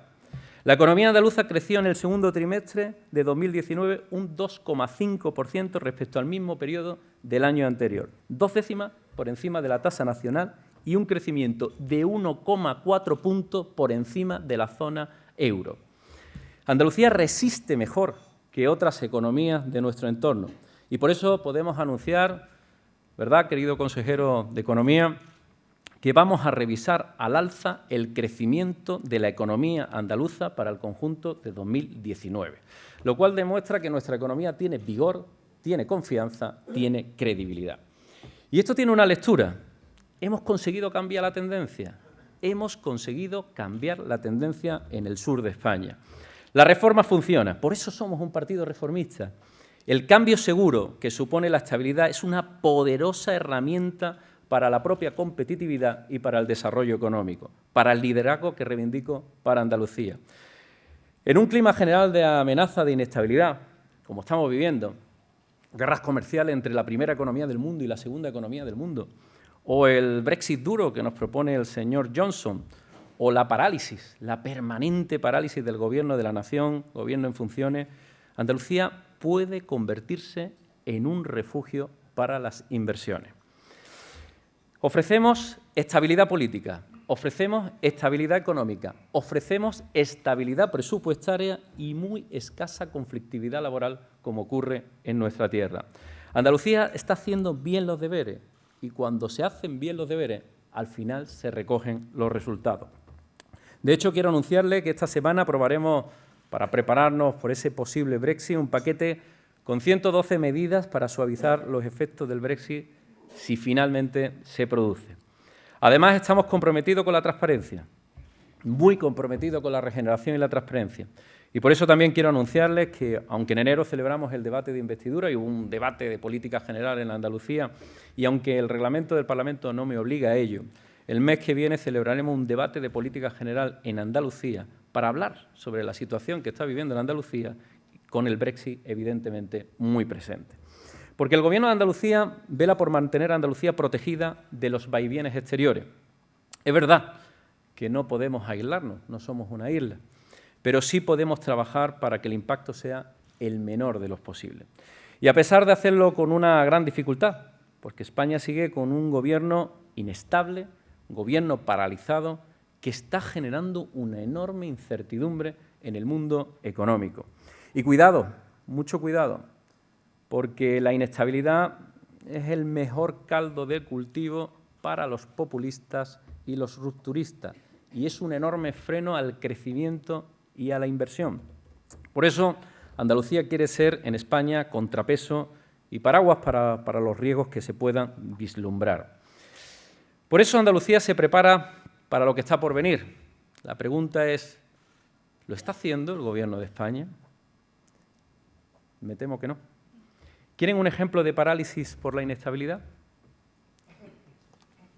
La economía andaluza creció en el segundo trimestre de 2019 un 2,5% respecto al mismo periodo del año anterior, 2 décimas por encima de la tasa nacional y un crecimiento de 1,4 puntos por encima de la zona euro. Andalucía resiste mejor que otras economías de nuestro entorno y por eso podemos anunciar, ¿verdad, querido consejero de Economía?, que vamos a revisar al alza el crecimiento de la economía andaluza para el conjunto de 2019, lo cual demuestra que nuestra economía tiene vigor, tiene confianza, tiene credibilidad. Y esto tiene una lectura. Hemos conseguido cambiar la tendencia. Hemos conseguido cambiar la tendencia en el sur de España. La reforma funciona, por eso somos un partido reformista. El cambio seguro que supone la estabilidad es una poderosa herramienta para la propia competitividad y para el desarrollo económico, para el liderazgo que reivindico para Andalucía. En un clima general de amenaza de inestabilidad, como estamos viviendo, guerras comerciales entre la primera economía del mundo y la segunda economía del mundo, o el Brexit duro que nos propone el señor Johnson, o la parálisis, la permanente parálisis del Gobierno de la Nación, Gobierno en funciones, Andalucía puede convertirse en un refugio para las inversiones. Ofrecemos estabilidad política, ofrecemos estabilidad económica, ofrecemos estabilidad presupuestaria y muy escasa conflictividad laboral, como ocurre en nuestra tierra. Andalucía está haciendo bien los deberes y cuando se hacen bien los deberes, al final se recogen los resultados. De hecho, quiero anunciarle que esta semana aprobaremos, para prepararnos por ese posible Brexit, un paquete con 112 medidas para suavizar los efectos del Brexit si finalmente se produce. Además, estamos comprometidos con la transparencia, muy comprometidos con la regeneración y la transparencia. Y por eso también quiero anunciarles que, aunque en enero celebramos el debate de investidura y hubo un debate de política general en Andalucía, y aunque el reglamento del Parlamento no me obliga a ello, el mes que viene celebraremos un debate de política general en Andalucía para hablar sobre la situación que está viviendo en Andalucía, con el Brexit evidentemente muy presente. Porque el Gobierno de Andalucía vela por mantener a Andalucía protegida de los vaivienes exteriores. Es verdad que no podemos aislarnos, no somos una isla, pero sí podemos trabajar para que el impacto sea el menor de los posibles. Y a pesar de hacerlo con una gran dificultad, porque España sigue con un gobierno inestable, un gobierno paralizado, que está generando una enorme incertidumbre en el mundo económico. Y cuidado, mucho cuidado, porque la inestabilidad es el mejor caldo de cultivo para los populistas y los rupturistas, y es un enorme freno al crecimiento y a la inversión. Por eso, Andalucía quiere ser en España contrapeso y paraguas para los riesgos que se puedan vislumbrar. Por eso Andalucía se prepara para lo que está por venir. La pregunta es, ¿lo está haciendo el Gobierno de España? Me temo que no. ¿Quieren un ejemplo de parálisis por la inestabilidad?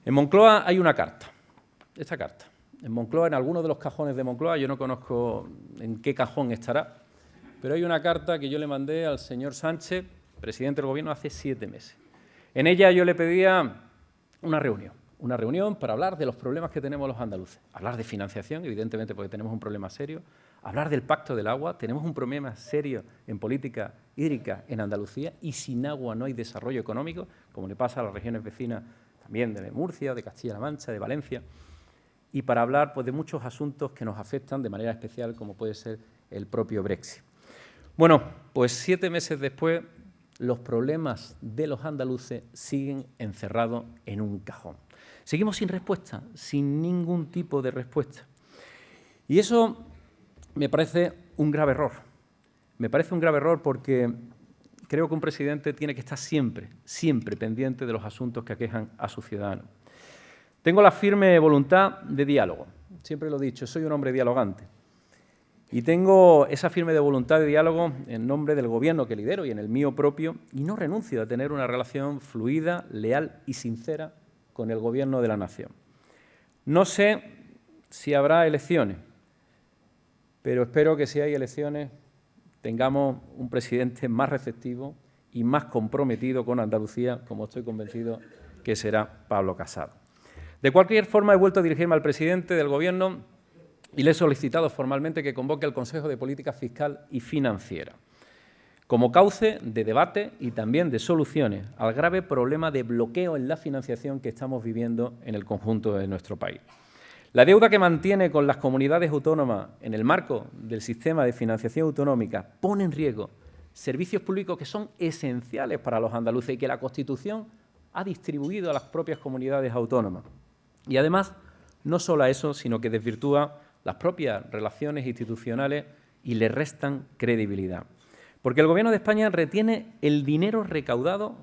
En Moncloa hay una carta, esta carta. En Moncloa, en algunos de los cajones de Moncloa, yo no conozco en qué cajón estará, pero hay una carta que yo le mandé al señor Sánchez, presidente del Gobierno, hace 7 meses. En ella yo le pedía una reunión para hablar de los problemas que tenemos los andaluces, hablar de financiación, evidentemente porque tenemos un problema serio, hablar del Pacto del Agua, tenemos un problema serio en política hídrica en Andalucía y sin agua no hay desarrollo económico, como le pasa a las regiones vecinas también de Murcia, de Castilla-La Mancha, de Valencia, y para hablar pues, de muchos asuntos que nos afectan de manera especial, como puede ser el propio Brexit. Bueno, pues 7 meses después, los problemas de los andaluces siguen encerrados en un cajón. Seguimos sin respuesta, sin ningún tipo de respuesta. Y eso me parece un grave error. Me parece un grave error porque creo que un presidente tiene que estar siempre, siempre pendiente de los asuntos que aquejan a sus ciudadanos. Tengo la firme voluntad de diálogo. Siempre lo he dicho, soy un hombre dialogante. Y tengo esa firme voluntad de diálogo en nombre del Gobierno que lidero y en el mío propio, y no renuncio a tener una relación fluida, leal y sincera con el Gobierno de la nación. No sé si habrá elecciones, pero espero que si hay elecciones tengamos un presidente más receptivo y más comprometido con Andalucía, como estoy convencido que será Pablo Casado. De cualquier forma, he vuelto a dirigirme al presidente del Gobierno y le he solicitado formalmente que convoque el Consejo de Política Fiscal y Financiera como cauce de debate y también de soluciones al grave problema de bloqueo en la financiación que estamos viviendo en el conjunto de nuestro país. La deuda que mantiene con las comunidades autónomas en el marco del sistema de financiación autonómica pone en riesgo servicios públicos que son esenciales para los andaluces y que la Constitución ha distribuido a las propias comunidades autónomas. Y además, no solo a eso, sino que desvirtúa las propias relaciones institucionales y le restan credibilidad. Porque el Gobierno de España retiene el dinero recaudado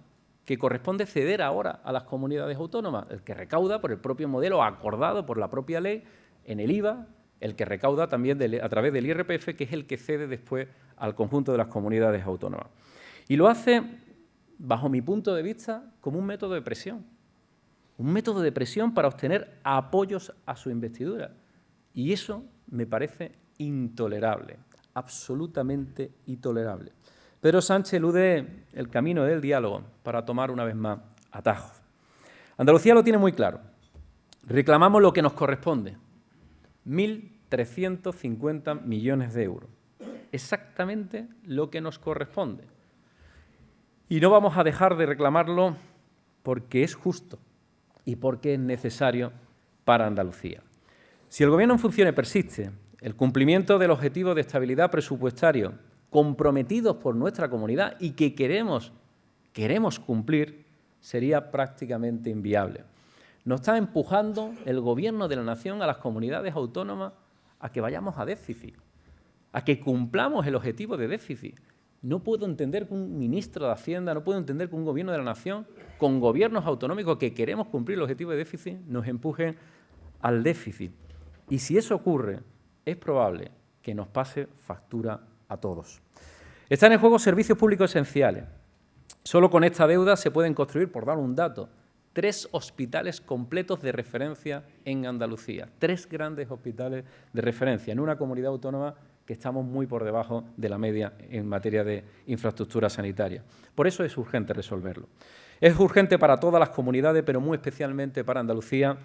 que corresponde ceder ahora a las comunidades autónomas, el que recauda por el propio modelo acordado por la propia ley en el IVA, el que recauda también a través del IRPF, que es el que cede después al conjunto de las comunidades autónomas. Y lo hace, bajo mi punto de vista, como un método de presión. Un método de presión para obtener apoyos a su investidura. Y eso me parece intolerable, absolutamente intolerable. Pedro Sánchez elude el camino del diálogo para tomar una vez más atajos. Andalucía lo tiene muy claro. Reclamamos lo que nos corresponde, 1.350 millones de euros. Exactamente lo que nos corresponde. Y no vamos a dejar de reclamarlo porque es justo y porque es necesario para Andalucía. Si el Gobierno en funciones persiste, el cumplimiento del objetivo de estabilidad presupuestario comprometidos por nuestra comunidad y que queremos cumplir, sería prácticamente inviable. Nos está empujando el Gobierno de la Nación a las comunidades autónomas a que vayamos a déficit, a que cumplamos el objetivo de déficit. No puedo entender que un ministro de Hacienda, no puedo entender que un Gobierno de la Nación, con gobiernos autonómicos que queremos cumplir el objetivo de déficit, nos empujen al déficit. Y si eso ocurre, es probable que nos pase factura a todos. Están en juego servicios públicos esenciales. Solo con esta deuda se pueden construir, por dar un dato, 3 hospitales completos de referencia en Andalucía. 3 grandes hospitales de referencia en una comunidad autónoma que estamos muy por debajo de la media en materia de infraestructura sanitaria. Por eso es urgente resolverlo. Es urgente para todas las comunidades, pero muy especialmente para Andalucía,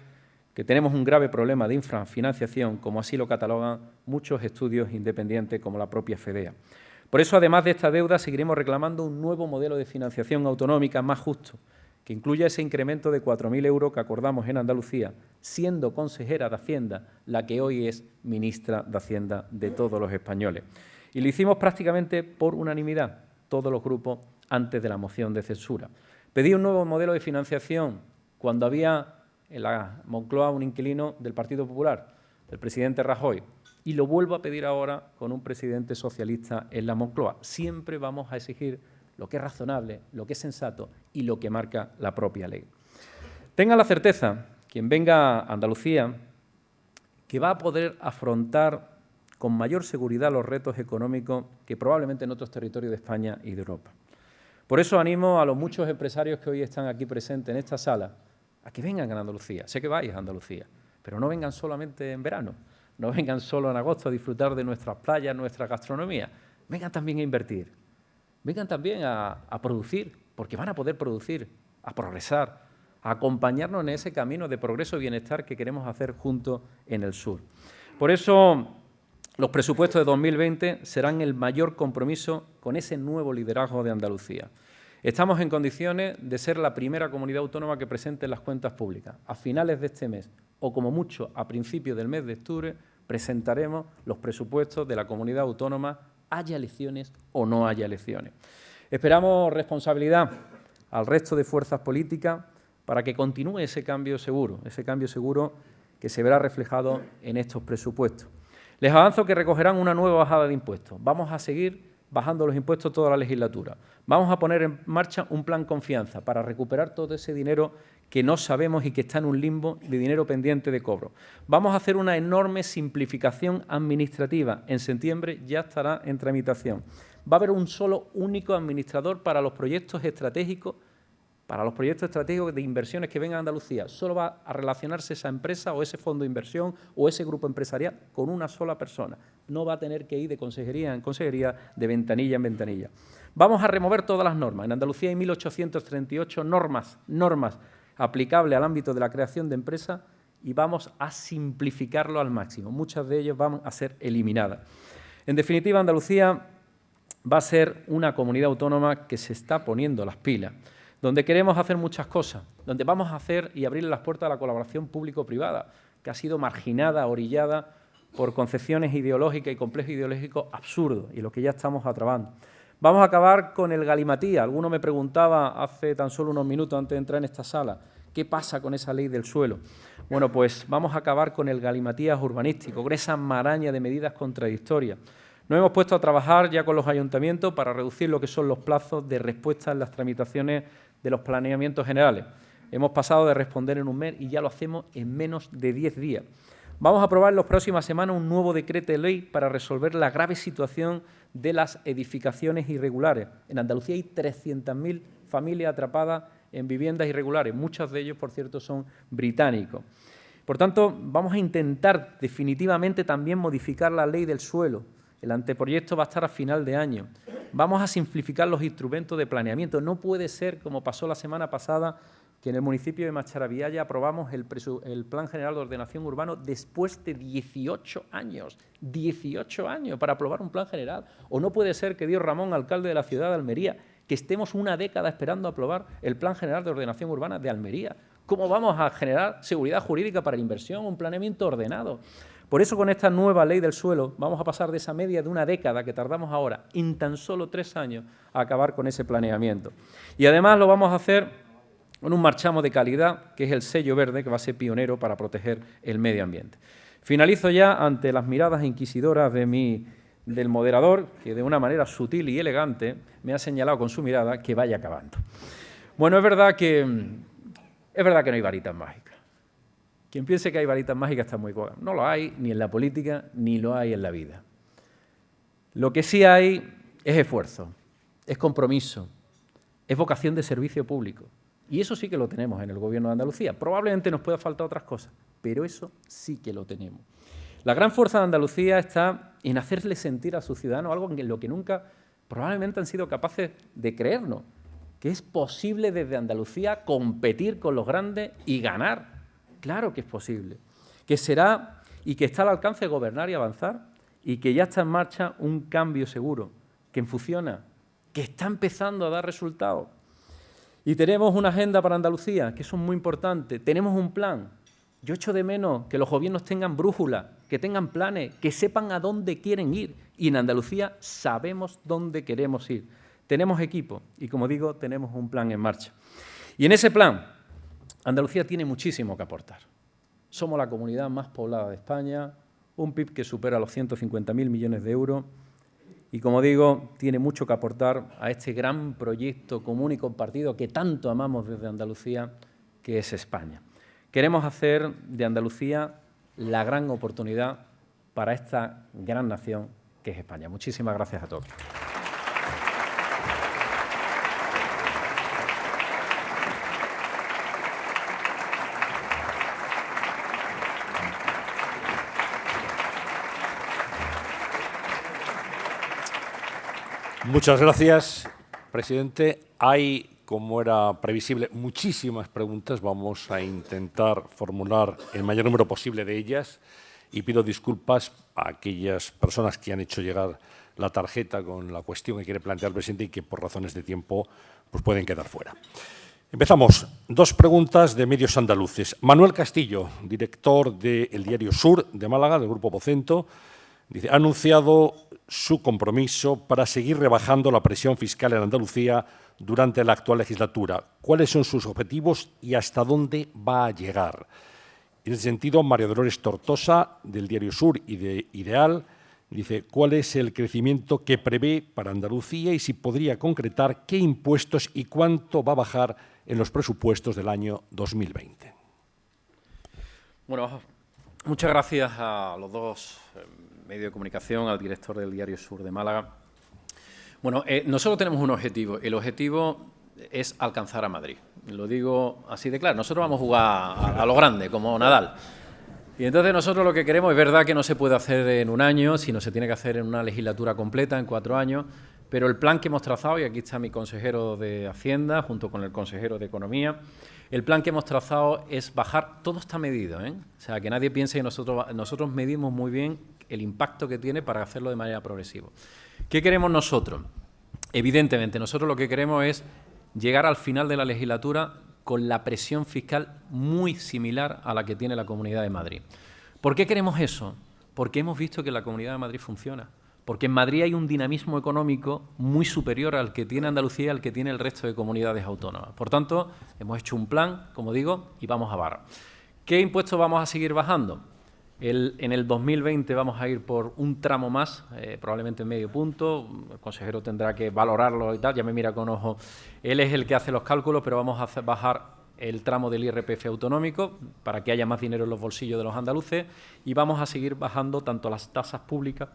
que tenemos un grave problema de infrafinanciación, como así lo catalogan muchos estudios independientes como la propia FEDEA. Por eso, además de esta deuda, seguiremos reclamando un nuevo modelo de financiación autonómica más justo, que incluya ese incremento de 4.000 euros que acordamos en Andalucía, siendo consejera de Hacienda la que hoy es ministra de Hacienda de todos los españoles. Y lo hicimos prácticamente por unanimidad, todos los grupos, antes de la moción de censura. Pedí un nuevo modelo de financiación cuando había en la Moncloa un inquilino del Partido Popular, del presidente Rajoy, y lo vuelvo a pedir ahora con un presidente socialista en la Moncloa. Siempre vamos a exigir lo que es razonable, lo que es sensato y lo que marca la propia ley. Tengan la certeza, quien venga a Andalucía, que va a poder afrontar con mayor seguridad los retos económicos que probablemente en otros territorios de España y de Europa. Por eso animo a los muchos empresarios que hoy están aquí presentes en esta sala a que vengan a Andalucía. Sé que vais a Andalucía, pero no vengan solamente en verano, no vengan solo en agosto a disfrutar de nuestras playas, nuestra gastronomía. Vengan también a invertir, vengan también a producir, porque van a poder producir, a progresar, a acompañarnos en ese camino de progreso y bienestar que queremos hacer juntos en el sur. Por eso, los presupuestos de 2020 serán el mayor compromiso con ese nuevo liderazgo de Andalucía. Estamos en condiciones de ser la primera comunidad autónoma que presente las cuentas públicas. A finales de este mes, o como mucho a principios del mes de octubre, presentaremos los presupuestos de la comunidad autónoma, haya elecciones o no haya elecciones. Esperamos responsabilidad al resto de fuerzas políticas para que continúe ese cambio seguro que se verá reflejado en estos presupuestos. Les avanzo que recogerán una nueva bajada de impuestos. Vamos a seguir bajando los impuestos toda la legislatura. Vamos a poner en marcha un plan confianza para recuperar todo ese dinero que no sabemos y que está en un limbo de dinero pendiente de cobro. Vamos a hacer una enorme simplificación administrativa. En septiembre ya estará en tramitación. Va a haber un solo único administrador para los proyectos estratégicos de inversiones que vengan a Andalucía. Solo va a relacionarse esa empresa o ese fondo de inversión o ese grupo empresarial con una sola persona. No va a tener que ir de consejería en consejería, de ventanilla en ventanilla. Vamos a remover todas las normas. En Andalucía hay 1.838 normas aplicables al ámbito de la creación de empresas y vamos a simplificarlo al máximo. Muchas de ellas van a ser eliminadas. En definitiva, Andalucía va a ser una comunidad autónoma que se está poniendo las pilas, donde queremos hacer muchas cosas, donde vamos a hacer y abrir las puertas a la colaboración público-privada, que ha sido marginada, orillada por concepciones ideológicas y complejos ideológicos absurdos, y lo que ya estamos atrabando. Vamos a acabar con el galimatía. Alguno me preguntaba hace tan solo unos minutos antes de entrar en esta sala, ¿qué pasa con esa ley del suelo? Bueno, pues vamos a acabar con el galimatías urbanístico, con esa maraña de medidas contradictorias. Nos hemos puesto a trabajar ya con los ayuntamientos para reducir lo que son los plazos de respuesta en las tramitaciones de los planeamientos generales. Hemos pasado de responder en un mes y ya lo hacemos en menos de 10 días. Vamos a aprobar en las próximas semanas un nuevo decreto de ley para resolver la grave situación de las edificaciones irregulares. En Andalucía hay 300.000 familias atrapadas en viviendas irregulares. Muchos de ellos, por cierto, son británicos. Por tanto, vamos a intentar definitivamente también modificar la ley del suelo. El anteproyecto va a estar a final de año. Vamos a simplificar los instrumentos de planeamiento. No puede ser, como pasó la semana pasada, que en el municipio de Macharabiaya aprobamos el Plan General de Ordenación Urbano después de 18 años. 18 años para aprobar un plan general. O no puede ser que Dios Ramón, alcalde de la ciudad de Almería, que estemos una década esperando aprobar el Plan General de Ordenación Urbana de Almería. ¿Cómo vamos a generar seguridad jurídica para la inversión, un planeamiento ordenado? Por eso, con esta nueva ley del suelo, vamos a pasar de esa media de una década que tardamos ahora, en tan solo 3 años, a acabar con ese planeamiento. Y además lo vamos a hacer con un marchamo de calidad, que es el sello verde, que va a ser pionero para proteger el medio ambiente. Finalizo ya ante las miradas inquisidoras del moderador, que de una manera sutil y elegante me ha señalado con su mirada que vaya acabando. Bueno, es verdad que no hay varitas mágicas. Quien piense que hay varitas mágicas está muy equivocado. No lo hay ni en la política ni lo hay en la vida. Lo que sí hay es esfuerzo, es compromiso, es vocación de servicio público. Y eso sí que lo tenemos en el Gobierno de Andalucía. Probablemente nos pueda faltar otras cosas, pero eso sí que lo tenemos. La gran fuerza de Andalucía está en hacerle sentir a sus ciudadanos algo en lo que nunca probablemente han sido capaces de creernos, que es posible desde Andalucía competir con los grandes y ganar. Claro que es posible, que será y que está al alcance de gobernar y avanzar y que ya está en marcha un cambio seguro, que funciona, que está empezando a dar resultados. Y tenemos una agenda para Andalucía, que eso es muy importante. Tenemos un plan. Yo echo de menos que los gobiernos tengan brújula, que tengan planes, que sepan a dónde quieren ir. Y en Andalucía sabemos dónde queremos ir. Tenemos equipo y, como digo, tenemos un plan en marcha. Y en ese plan, Andalucía tiene muchísimo que aportar. Somos la comunidad más poblada de España, un PIB que supera los 150.000 millones de euros y, como digo, tiene mucho que aportar a este gran proyecto común y compartido que tanto amamos desde Andalucía, que es España. Queremos hacer de Andalucía la gran oportunidad para esta gran nación que es España. Muchísimas gracias a todos. Muchas gracias, presidente. Hay, como era previsible, muchísimas preguntas. Vamos a intentar formular el mayor número posible de ellas y pido disculpas a aquellas personas que han hecho llegar la tarjeta con la cuestión que quiere plantear el presidente y que por razones de tiempo pues pueden quedar fuera. Empezamos. 2 preguntas de medios andaluces. Manuel Castillo, director del diario Sur de Málaga, del Grupo Vocento, dice, ha anunciado su compromiso para seguir rebajando la presión fiscal en Andalucía durante la actual legislatura. ¿Cuáles son sus objetivos y hasta dónde va a llegar? En ese sentido, María Dolores Tortosa, del diario Sur y de Ideal, dice, ¿cuál es el crecimiento que prevé para Andalucía y si podría concretar qué impuestos y cuánto va a bajar en los presupuestos del año 2020? Bueno, muchas gracias a los 2 medios de comunicación, al director del diario Sur de Málaga. Bueno, nosotros tenemos un objetivo. El objetivo es alcanzar a Madrid. Lo digo así de claro. Nosotros vamos a jugar a lo grande, como Nadal. Y entonces nosotros lo que queremos, es verdad que no se puede hacer en un año, sino se tiene que hacer en una legislatura completa, en 4 años, pero el plan que hemos trazado, y aquí está mi consejero de Hacienda, junto con el consejero de Economía, el plan que hemos trazado es bajar, todo está medido, ¿eh? O sea, que nadie piense que nosotros medimos muy bien el impacto que tiene para hacerlo de manera progresiva. ¿Qué queremos nosotros? Evidentemente, nosotros lo que queremos es llegar al final de la legislatura con la presión fiscal muy similar a la que tiene la Comunidad de Madrid. ¿Por qué queremos eso? Porque hemos visto que la Comunidad de Madrid funciona. Porque en Madrid hay un dinamismo económico muy superior al que tiene Andalucía y al que tiene el resto de comunidades autónomas. Por tanto, hemos hecho un plan, como digo, y vamos a barra. ¿Qué impuestos vamos a seguir bajando? En el 2020 vamos a ir por un tramo más, probablemente medio punto. El consejero tendrá que valorarlo y tal, ya me mira con ojo. Él es el que hace los cálculos, pero vamos a bajar el tramo del IRPF autonómico para que haya más dinero en los bolsillos de los andaluces y vamos a seguir bajando tanto las tasas públicas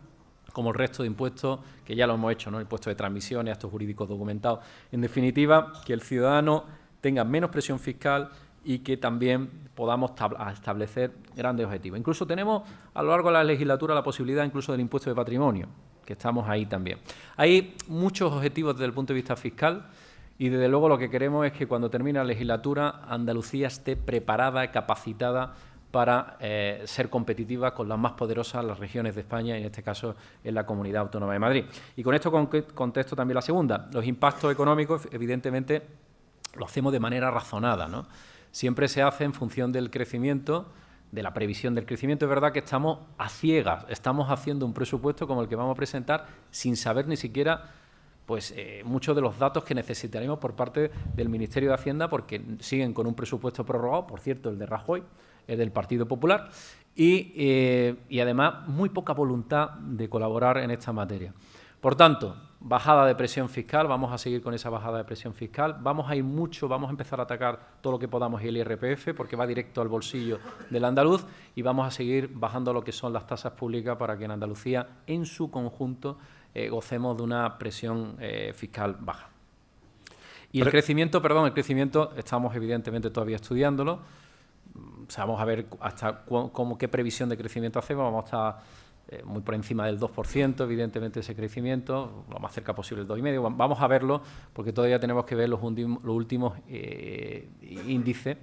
como el resto de impuestos, que ya lo hemos hecho, ¿no? Impuestos de transmisiones, actos jurídicos documentados. En definitiva, que el ciudadano tenga menos presión fiscal y que también podamos establecer grandes objetivos. Incluso tenemos a lo largo de la legislatura la posibilidad incluso del impuesto de patrimonio, que estamos ahí también. Hay muchos objetivos desde el punto de vista fiscal y desde luego lo que queremos es que cuando termine la legislatura Andalucía esté preparada, capacitada para ser competitiva con las más poderosas, las regiones de España, y en este caso en la Comunidad Autónoma de Madrid. Y con esto contesto también la segunda. Los impactos económicos, evidentemente, lo hacemos de manera razonada, ¿no? Siempre se hace en función del crecimiento, de la previsión del crecimiento. Es verdad que estamos a ciegas, estamos haciendo un presupuesto como el que vamos a presentar sin saber ni siquiera pues, muchos de los datos que necesitaremos por parte del Ministerio de Hacienda, porque siguen con un presupuesto prorrogado, por cierto, el de Rajoy, el del Partido Popular, y además muy poca voluntad de colaborar en esta materia. Por tanto, bajada de presión fiscal, vamos a seguir con esa bajada de presión fiscal, vamos a ir mucho, vamos a empezar a atacar todo lo que podamos y el IRPF, porque va directo al bolsillo del andaluz, y vamos a seguir bajando lo que son las tasas públicas para que en Andalucía, en su conjunto, gocemos de una presión fiscal baja. Y el crecimiento, estamos evidentemente todavía estudiándolo. O sea, vamos a ver hasta qué previsión de crecimiento hacemos. Vamos a estar muy por encima del 2%, evidentemente, ese crecimiento, lo más cerca posible el 2,5%. Vamos a verlo, porque todavía tenemos que ver los últimos índices.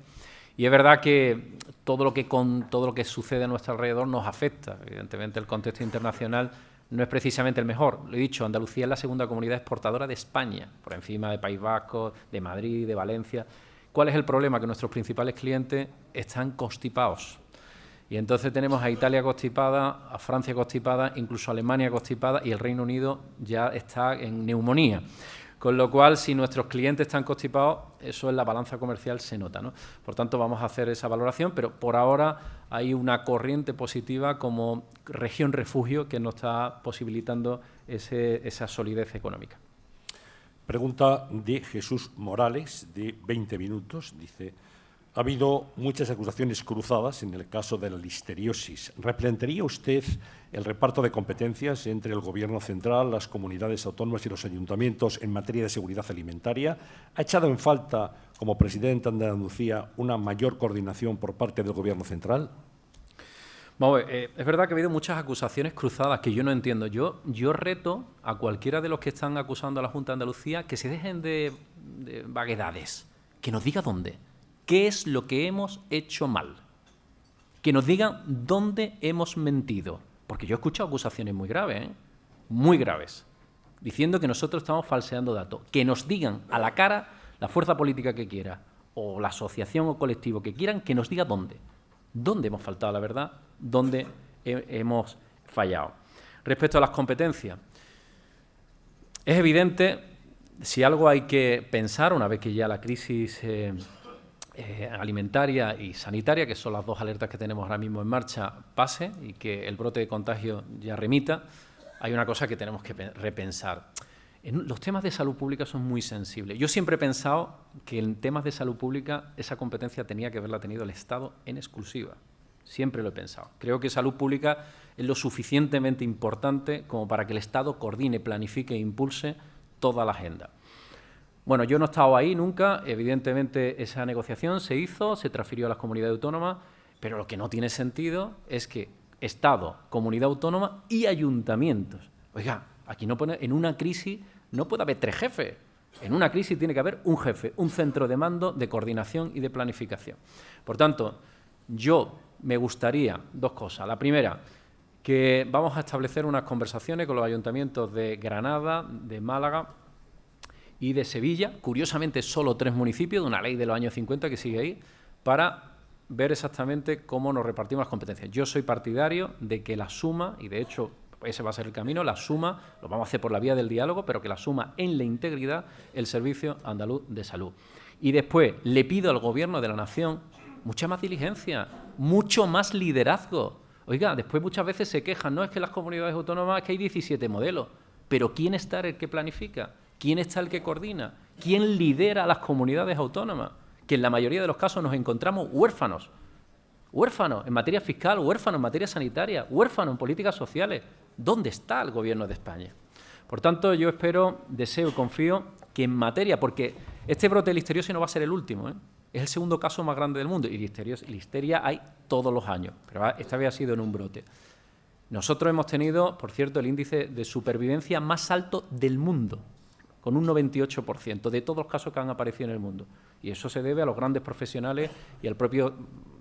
Y es verdad que todo lo que sucede a nuestro alrededor nos afecta. Evidentemente, el contexto internacional no es precisamente el mejor. Lo he dicho, Andalucía es la segunda comunidad exportadora de España, por encima de País Vasco, de Madrid, de Valencia. ¿Cuál es el problema? Que nuestros principales clientes están constipados. Y entonces tenemos a Italia constipada, a Francia constipada, incluso a Alemania constipada, y el Reino Unido ya está en neumonía. Con lo cual, si nuestros clientes están constipados, eso en la balanza comercial se nota, ¿no? Por tanto, vamos a hacer esa valoración, pero por ahora hay una corriente positiva como región refugio que nos está posibilitando esa solidez económica. Pregunta de Jesús Morales, de 20 minutos. Dice, ha habido muchas acusaciones cruzadas en el caso de la listeriosis. ¿Replantearía usted el reparto de competencias entre el Gobierno central, las comunidades autónomas y los ayuntamientos en materia de seguridad alimentaria? ¿Ha echado en falta, como presidente de Andalucía, una mayor coordinación por parte del Gobierno central? Vamos, es verdad que ha habido muchas acusaciones cruzadas que yo no entiendo. Yo reto a cualquiera de los que están acusando a la Junta de Andalucía que se dejen de vaguedades, que nos diga dónde, qué es lo que hemos hecho mal, que nos digan dónde hemos mentido, porque yo he escuchado acusaciones muy graves, muy graves, diciendo que nosotros estamos falseando datos. Que nos digan a la cara la fuerza política que quiera o la asociación o colectivo que quieran, que nos diga dónde. ¿Dónde hemos faltado a la verdad? ¿Dónde hemos fallado? Respecto a las competencias, es evidente, si algo hay que pensar, una vez que ya la crisis alimentaria y sanitaria, que son las dos alertas que tenemos ahora mismo en marcha, pase y que el brote de contagio ya remita, hay una cosa que tenemos que repensar. Los temas de salud pública son muy sensibles. Yo siempre he pensado que en temas de salud pública esa competencia tenía que haberla tenido el Estado en exclusiva. Siempre lo he pensado. Creo que salud pública es lo suficientemente importante como para que el Estado coordine, planifique e impulse toda la agenda. Bueno, yo no he estado ahí nunca. Evidentemente, esa negociación se hizo, se transfirió a las comunidades autónomas, pero lo que no tiene sentido es que Estado, comunidad autónoma y ayuntamientos. Oiga, aquí no pone, en una crisis no puede haber 3 jefes. En una crisis tiene que haber un jefe, un centro de mando, de coordinación y de planificación. Por tanto, yo me gustaría 2 cosas. La primera, que vamos a establecer unas conversaciones con los ayuntamientos de Granada, de Málaga y de Sevilla, curiosamente solo 3 municipios, de una ley de los años 50 que sigue ahí, para ver exactamente cómo nos repartimos las competencias. Yo soy partidario de que la suma, y de hecho ese va a ser el camino, la suma, lo vamos a hacer por la vía del diálogo, pero que la suma en la integridad el Servicio Andaluz de Salud. Y después le pido al Gobierno de la Nación mucha más diligencia, mucho más liderazgo. Oiga, después muchas veces se quejan, no es que las comunidades autónomas, es que hay 17 modelos, pero ¿quién está el que planifica? ¿Quién está el que coordina? ¿Quién lidera a las comunidades autónomas? Que en la mayoría de los casos nos encontramos huérfanos. Huérfanos en materia fiscal, huérfanos en materia sanitaria, huérfanos en políticas sociales. ¿Dónde está el Gobierno de España? Por tanto, yo espero, deseo y confío que en materia, porque este brote de listeriosis no va a ser el último, ¿eh? Es el segundo caso más grande del mundo y listeria hay todos los años, pero esta vez ha sido en un brote. Nosotros hemos tenido, por cierto, el índice de supervivencia más alto del mundo, con un 98% de todos los casos que han aparecido en el mundo. Y eso se debe a los grandes profesionales y al propio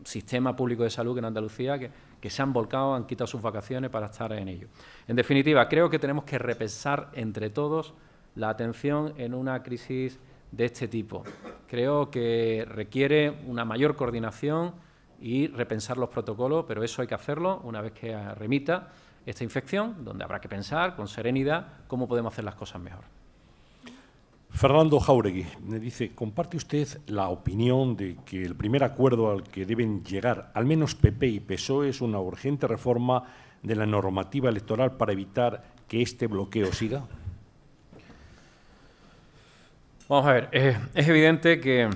sistema público de salud en Andalucía que se han volcado, han quitado sus vacaciones para estar en ello. En definitiva, creo que tenemos que repensar entre todos la atención en una crisis de este tipo. Creo que requiere una mayor coordinación y repensar los protocolos, pero eso hay que hacerlo una vez que remita esta infección, donde habrá que pensar con serenidad cómo podemos hacer las cosas mejor. Fernando Jáuregui me dice, ¿comparte usted la opinión de que el primer acuerdo al que deben llegar, al menos PP y PSOE, es una urgente reforma de la normativa electoral para evitar que este bloqueo siga? Vamos a ver, es evidente que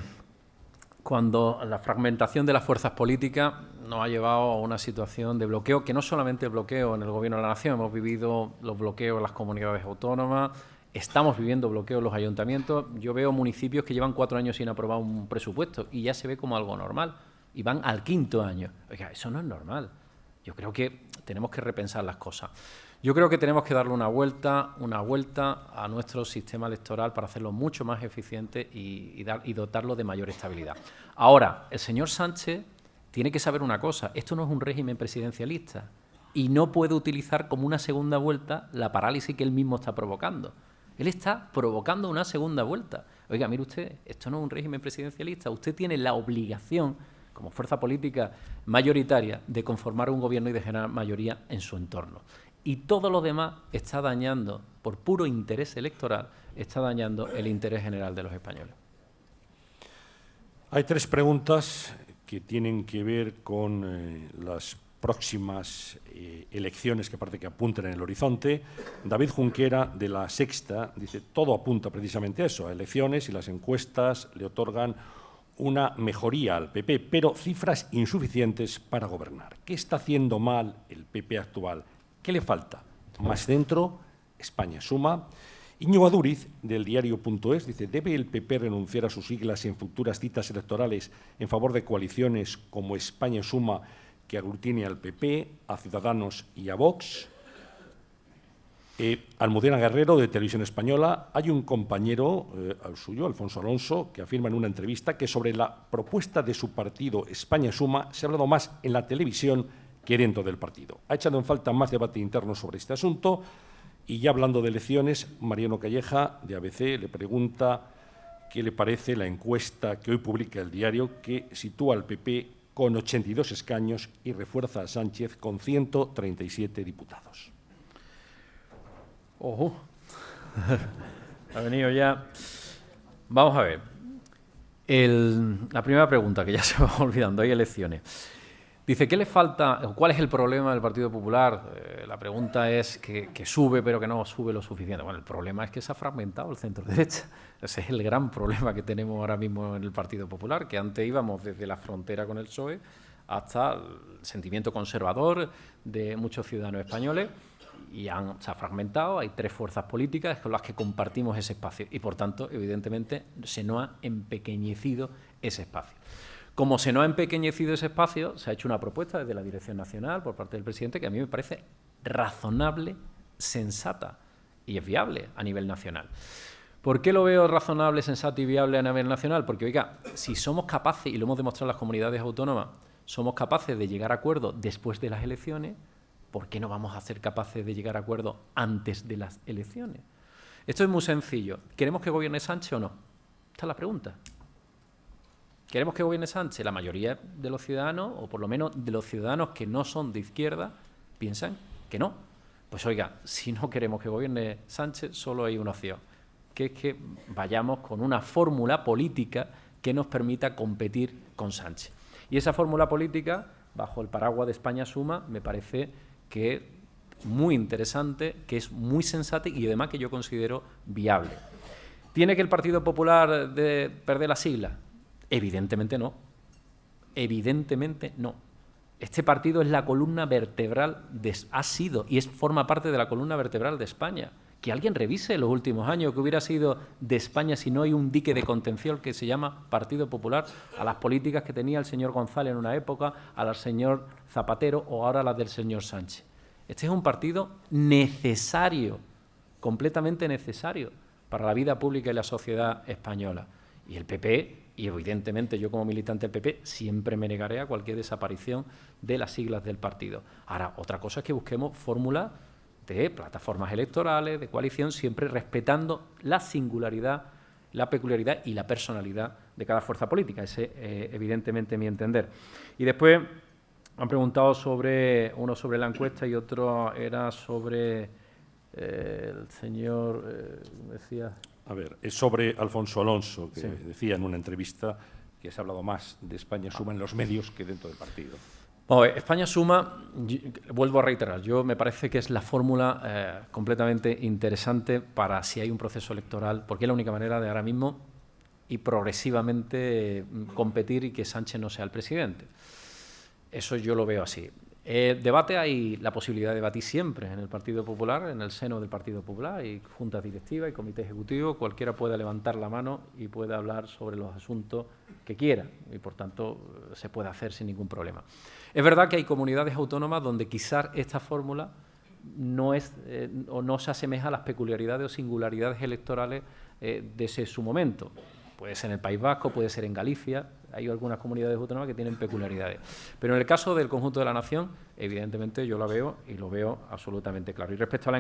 cuando la fragmentación de las fuerzas políticas nos ha llevado a una situación de bloqueo, que no solamente el bloqueo en el Gobierno de la Nación, hemos vivido los bloqueos en las comunidades autónomas, estamos viviendo bloqueos en los ayuntamientos. Yo veo municipios que llevan 4 años sin aprobar un presupuesto y ya se ve como algo normal y van al 5º año. Oiga, eso no es normal. Yo creo que tenemos que repensar las cosas. Yo creo que tenemos que darle una vuelta a nuestro sistema electoral para hacerlo mucho más eficiente y dotarlo de mayor estabilidad. Ahora, el señor Sánchez tiene que saber una cosa, esto no es un régimen presidencialista y no puede utilizar como una segunda vuelta la parálisis que él mismo está provocando. Él está provocando una segunda vuelta. Oiga, mire usted, esto no es un régimen presidencialista, usted tiene la obligación, como fuerza política mayoritaria, de conformar un gobierno y de generar mayoría en su entorno. Y todo lo demás está dañando, por puro interés electoral, está dañando el interés general de los españoles. Hay 3 preguntas que tienen que ver con las próximas elecciones que parece que apuntan en el horizonte. David Junquera, de La Sexta, dice, todo apunta precisamente a eso, a elecciones, y las encuestas le otorgan una mejoría al PP, pero cifras insuficientes para gobernar. ¿Qué está haciendo mal el PP actual? ¿Qué le falta? Más centro, España suma. Íñigo Aduriz, del diario.es, dice, ¿debe el PP renunciar a sus siglas en futuras citas electorales en favor de coaliciones como España suma, que aglutine al PP, a Ciudadanos y a Vox? Almudena Guerrero, de Televisión Española, hay un compañero suyo, Alfonso Alonso, que afirma en una entrevista que sobre la propuesta de su partido España suma se ha hablado más en la televisión que dentro del partido. Ha echado en falta más debate interno sobre este asunto Y ya hablando de elecciones, Mariano Calleja, de ABC, le pregunta qué le parece la encuesta que hoy publica el diario, que sitúa al PP con 82 escaños y refuerza a Sánchez con 137 diputados. Ojo, ha venido ya. Vamos a ver. La primera pregunta, que ya se va olvidando, hay elecciones. Dice, ¿qué le falta? ¿Cuál es el problema del Partido Popular? La pregunta es que sube, pero que no sube lo suficiente. Bueno, el problema es que se ha fragmentado el centro-derecha. Ese es el gran problema que tenemos ahora mismo en el Partido Popular, que antes íbamos desde la frontera con el PSOE hasta el sentimiento conservador de muchos ciudadanos españoles, y se ha fragmentado. Hay 3 fuerzas políticas con las que compartimos ese espacio y, por tanto, evidentemente, se nos ha empequeñecido ese espacio. Como se nos ha empequeñecido ese espacio, se ha hecho una propuesta desde la Dirección Nacional por parte del presidente que a mí me parece razonable, sensata y es viable a nivel nacional. ¿Por qué lo veo razonable, sensato y viable a nivel nacional? Porque, oiga, si somos capaces, y lo hemos demostrado en las comunidades autónomas, somos capaces de llegar a acuerdos después de las elecciones, ¿por qué no vamos a ser capaces de llegar a acuerdos antes de las elecciones? Esto es muy sencillo. ¿Queremos que gobierne Sánchez o no? Esta es la pregunta. ¿Queremos que gobierne Sánchez? La mayoría de los ciudadanos, o por lo menos de los ciudadanos que no son de izquierda, piensan que no. Pues oiga, si no queremos que gobierne Sánchez, solo hay una opción, que es que vayamos con una fórmula política que nos permita competir con Sánchez. Y esa fórmula política, bajo el paraguas de España Suma, me parece que es muy interesante, que es muy sensata y además que yo considero viable. ¿Tiene que el Partido Popular perder las siglas? Evidentemente no. Evidentemente no. Este partido es la columna vertebral, ha sido y forma parte de la columna vertebral de España. Que alguien revise los últimos años que hubiera sido de España si no hay un dique de contención que se llama Partido Popular, a las políticas que tenía el señor González en una época, a las del señor Zapatero o ahora las del señor Sánchez. Este es un partido necesario, completamente necesario para la vida pública y la sociedad española. Y el PP, y evidentemente yo como militante del PP, siempre me negaré a cualquier desaparición de las siglas del partido. Ahora, otra cosa es que busquemos fórmulas de plataformas electorales, de coalición, siempre respetando la singularidad, la peculiaridad y la personalidad de cada fuerza política. Ese evidentemente mi entender. Y después han preguntado uno sobre la encuesta y otro era sobre el señor, decía... A ver, es sobre Alfonso Alonso, que sí, decía en una entrevista que se ha hablado más de España Suma en los medios que dentro del partido. Bueno, España Suma, vuelvo a reiterar, me parece que es la fórmula completamente interesante para si hay un proceso electoral, porque es la única manera de ahora mismo y progresivamente competir y que Sánchez no sea el presidente. Eso yo lo veo así. Debate, hay la posibilidad de debatir siempre en el Partido Popular, en el seno del Partido Popular, y juntas directivas y comité ejecutivo, cualquiera puede levantar la mano y puede hablar sobre los asuntos que quiera y por tanto se puede hacer sin ningún problema. Es verdad que hay comunidades autónomas donde quizás esta fórmula no es o no se asemeja a las peculiaridades o singularidades electorales de su momento. Puede ser en el País Vasco, puede ser en Galicia, hay algunas comunidades autónomas que tienen peculiaridades. Pero en el caso del conjunto de la nación, evidentemente yo la veo y lo veo absolutamente claro. Y respecto a la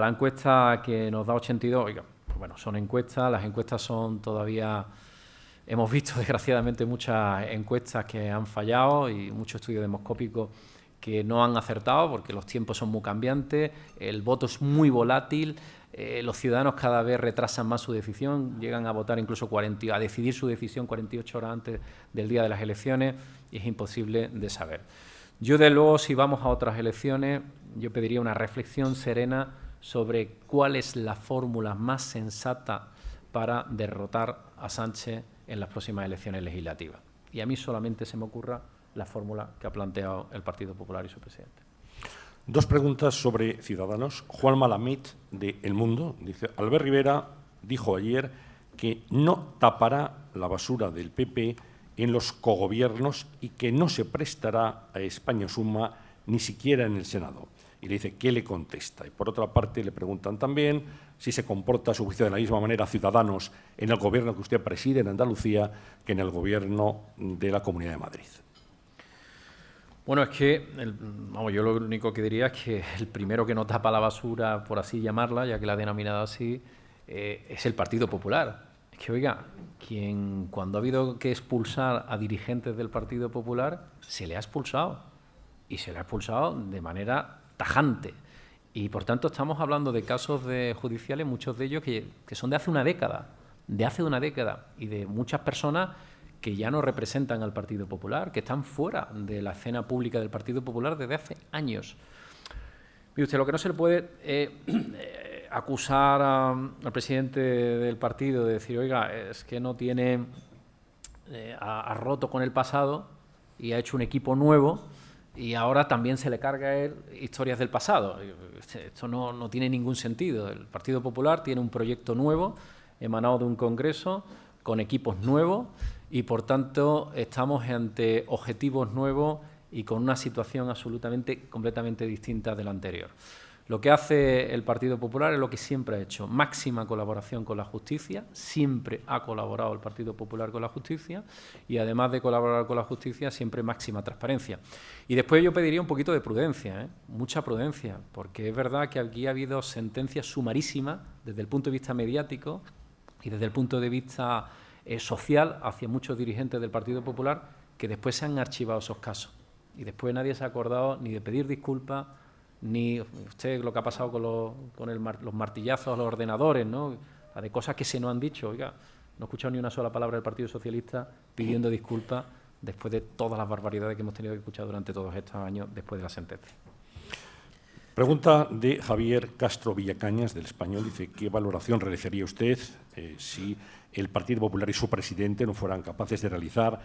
encuesta que nos da 82, oiga, pues bueno, son encuestas, las encuestas son todavía... Hemos visto, desgraciadamente, muchas encuestas que han fallado y muchos estudios demoscópicos que no han acertado porque los tiempos son muy cambiantes, el voto es muy volátil, los ciudadanos cada vez retrasan más su decisión, llegan a votar incluso a decidir su decisión 48 horas antes del día de las elecciones y es imposible de saber. Yo, de luego, si vamos a otras elecciones, yo pediría una reflexión serena sobre cuál es la fórmula más sensata para derrotar a Sánchez en las próximas elecciones legislativas. Y a mí solamente se me ocurra la fórmula que ha planteado el Partido Popular y su presidente. Dos preguntas sobre Ciudadanos. Juan Malamid, de El Mundo, dice: Albert Rivera dijo ayer que no tapará la basura del PP en los cogobiernos y que no se prestará a España Suma ni siquiera en el Senado. Y le dice, ¿qué le contesta? Y por otra parte le preguntan también si se comporta a su juicio de la misma manera Ciudadanos en el gobierno que usted preside en Andalucía que en el gobierno de la Comunidad de Madrid. Bueno, es que, yo lo único que diría es que el primero que no tapa la basura, por así llamarla, ya que la ha denominado así, es el Partido Popular. Es que, oiga, cuando ha habido que expulsar a dirigentes del Partido Popular, se le ha expulsado. Y se le ha expulsado de manera tajante. Y, por tanto, estamos hablando de casos judiciales, muchos de ellos que son de hace una década, y de muchas personas que ya no representan al Partido Popular, que están fuera de la escena pública del Partido Popular desde hace años. Mire usted, lo que no se le puede acusar al presidente del partido de decir, oiga, es que no tiene, ha roto con el pasado y ha hecho un equipo nuevo y ahora también se le carga a él historias del pasado. Esto no tiene ningún sentido. El Partido Popular tiene un proyecto nuevo, emanado de un congreso, con equipos nuevos, y por tanto estamos ante objetivos nuevos y con una situación completamente distinta de la anterior. Lo que hace el Partido Popular es lo que siempre ha hecho: máxima colaboración con la justicia. Siempre ha colaborado el Partido Popular con la justicia, y además de colaborar con la justicia, siempre máxima transparencia. Y después yo pediría un poquito de prudencia, mucha prudencia, porque es verdad que aquí ha habido sentencias sumarísimas desde el punto de vista mediático y desde el punto de vista social hacia muchos dirigentes del Partido Popular, que después se han archivado esos casos. Y después nadie se ha acordado ni de pedir disculpas, ni usted lo que ha pasado con los martillazos a los ordenadores, ¿no? De cosas que se nos han dicho. Oiga, no he escuchado ni una sola palabra del Partido Socialista pidiendo disculpas después de todas las barbaridades que hemos tenido que escuchar durante todos estos años después de la sentencia. Pregunta de Javier Castro Villacañas, del Español. Dice, ¿qué valoración realizaría usted si el Partido Popular y su presidente no fueran capaces de realizar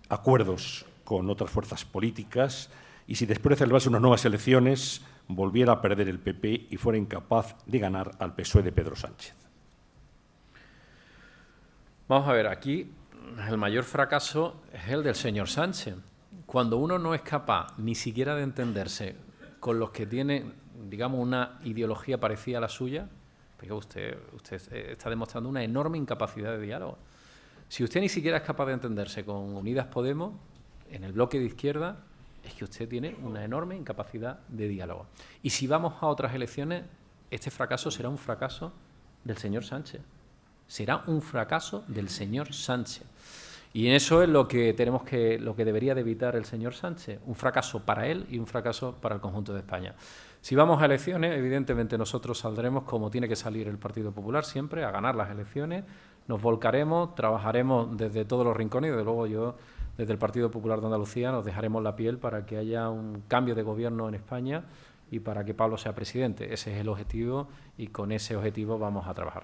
acuerdos con otras fuerzas políticas y si después de celebrarse unas nuevas elecciones volviera a perder el PP y fuera incapaz de ganar al PSOE de Pedro Sánchez? Vamos a ver, aquí el mayor fracaso es el del señor Sánchez. Cuando uno no es capaz ni siquiera de entenderse con los que tienen, digamos, una ideología parecida a la suya, porque usted está demostrando una enorme incapacidad de diálogo. Si usted ni siquiera es capaz de entenderse con Unidas Podemos, en el bloque de izquierda, es que usted tiene una enorme incapacidad de diálogo. Y si vamos a otras elecciones, este fracaso será un fracaso del señor Sánchez. Será un fracaso del señor Sánchez. Y en eso es lo que debería de evitar el señor Sánchez, un fracaso para él y un fracaso para el conjunto de España. Si vamos a elecciones, evidentemente nosotros saldremos como tiene que salir el Partido Popular siempre, a ganar las elecciones, nos volcaremos, trabajaremos desde todos los rincones y desde luego yo, desde el Partido Popular de Andalucía, nos dejaremos la piel para que haya un cambio de gobierno en España y para que Pablo sea presidente. Ese es el objetivo y con ese objetivo vamos a trabajar.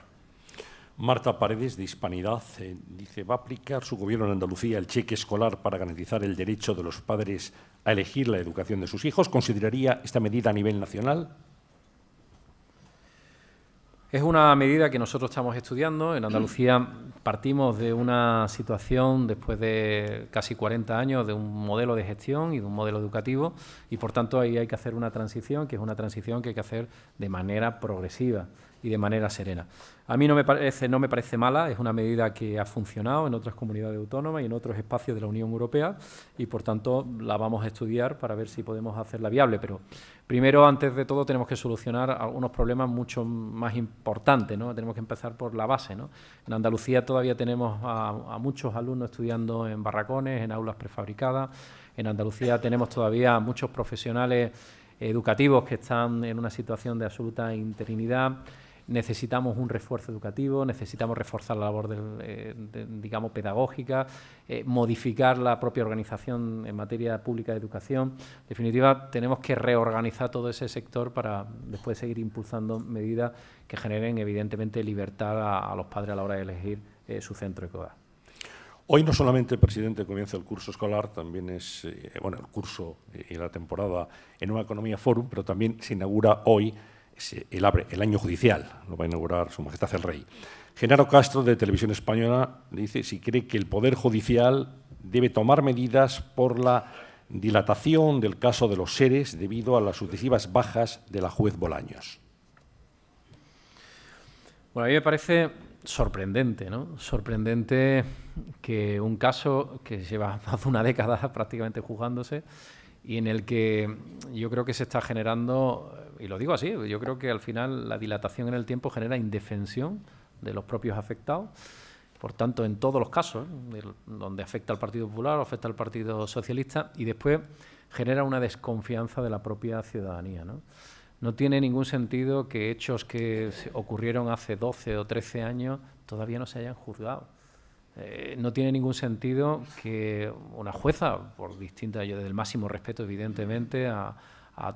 Marta Paredes, de Hispanidad, dice, ¿va a aplicar su gobierno en Andalucía el cheque escolar para garantizar el derecho de los padres a elegir la educación de sus hijos? ¿Consideraría esta medida a nivel nacional? Es una medida que nosotros estamos estudiando. En Andalucía partimos de una situación, después de casi 40 años, de un modelo de gestión y de un modelo educativo, y por tanto ahí hay que hacer una transición, que es una transición que hay que hacer de manera progresiva y de manera serena. A mí no me parece mala, es una medida que ha funcionado en otras comunidades autónomas y en otros espacios de la Unión Europea y por tanto la vamos a estudiar para ver si podemos hacerla viable, pero primero, antes de todo, tenemos que solucionar algunos problemas mucho más importantes, ¿no? Tenemos que empezar por la base, ¿no? En Andalucía todavía tenemos a muchos alumnos estudiando en barracones, en aulas prefabricadas. En Andalucía tenemos todavía muchos profesionales educativos que están en una situación de absoluta interinidad. Necesitamos un refuerzo educativo, necesitamos reforzar la labor digamos, pedagógica, modificar la propia organización en materia pública de educación. En definitiva, tenemos que reorganizar todo ese sector para después seguir impulsando medidas que generen, evidentemente, libertad a los padres a la hora de elegir su centro escolar. Hoy no solamente el presidente comienza el curso escolar, también es el curso y la temporada en Nueva Economía Forum, pero también se inaugura hoy el año judicial, lo va a inaugurar Su Majestad el Rey. Genaro Castro, de Televisión Española, dice si cree que el Poder Judicial debe tomar medidas por la dilatación del caso de los seres debido a las sucesivas bajas de la juez Bolaños. Bueno, a mí me parece sorprendente, ¿no? Sorprendente que un caso que lleva más de una década prácticamente juzgándose y en el que yo creo que se está generando, y lo digo así, yo creo que al final la dilatación en el tiempo genera indefensión de los propios afectados. Por tanto, en todos los casos, donde afecta al Partido Popular o afecta al Partido Socialista, y después genera una desconfianza de la propia ciudadanía, ¿no? No tiene ningún sentido que hechos que ocurrieron hace 12 o 13 años todavía no se hayan juzgado. No tiene ningún sentido que una jueza, por distinta, yo desde el máximo respeto, evidentemente, a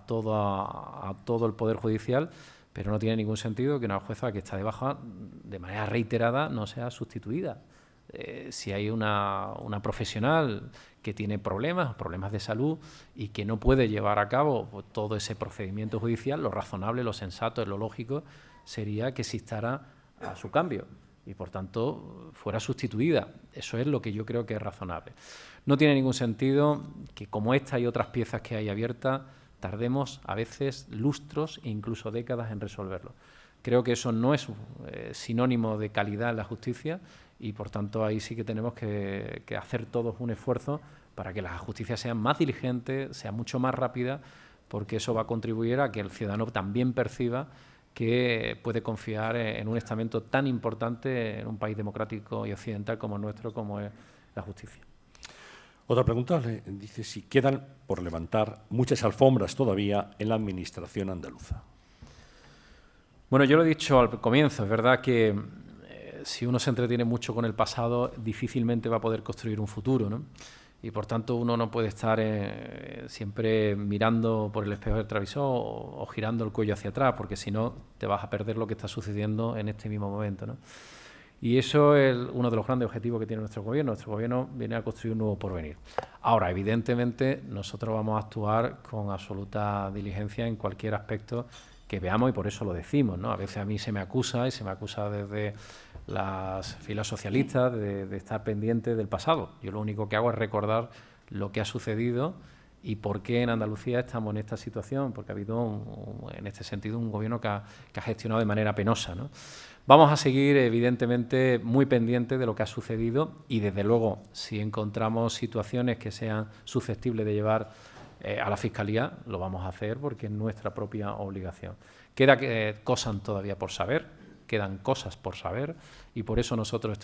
todo el Poder Judicial, pero no tiene ningún sentido que una jueza que está de baja de manera reiterada no sea sustituida. Si hay una profesional que tiene problemas de salud y que no puede llevar a cabo pues, todo ese procedimiento judicial, lo razonable, lo sensato, lo lógico sería que se instara a su cambio y, por tanto, fuera sustituida. Eso es lo que yo creo que es razonable. No tiene ningún sentido que, como esta y otras piezas que hay abiertas, tardemos a veces lustros e incluso décadas en resolverlo. Creo que eso no es sinónimo de calidad en la justicia y, por tanto, ahí sí que tenemos que hacer todos un esfuerzo para que la justicia sea más diligente, sea mucho más rápida, porque eso va a contribuir a que el ciudadano también perciba que puede confiar en un estamento tan importante en un país democrático y occidental como el nuestro, como es la justicia. Otra pregunta le dice si quedan por levantar muchas alfombras todavía en la administración andaluza. Bueno, yo lo he dicho al comienzo, es verdad que si uno se entretiene mucho con el pasado, difícilmente va a poder construir un futuro, ¿no? Y por tanto uno no puede estar siempre mirando por el espejo del retrovisor o girando el cuello hacia atrás, porque si no te vas a perder lo que está sucediendo en este mismo momento, ¿no? Y eso es uno de los grandes objetivos que tiene nuestro gobierno. Nuestro gobierno viene a construir un nuevo porvenir. Ahora, evidentemente, nosotros vamos a actuar con absoluta diligencia en cualquier aspecto que veamos y por eso lo decimos, ¿no? A veces a mí se me acusa y se me acusa desde las filas socialistas de estar pendiente del pasado. Yo lo único que hago es recordar lo que ha sucedido y por qué en Andalucía estamos en esta situación, porque ha habido, en este sentido, un gobierno que ha gestionado de manera penosa, ¿no? Vamos a seguir, evidentemente, muy pendientes de lo que ha sucedido y, desde luego, si encontramos situaciones que sean susceptibles de llevar a la Fiscalía, lo vamos a hacer porque es nuestra propia obligación. Quedan cosas todavía por saber, quedan cosas por saber y por eso nosotros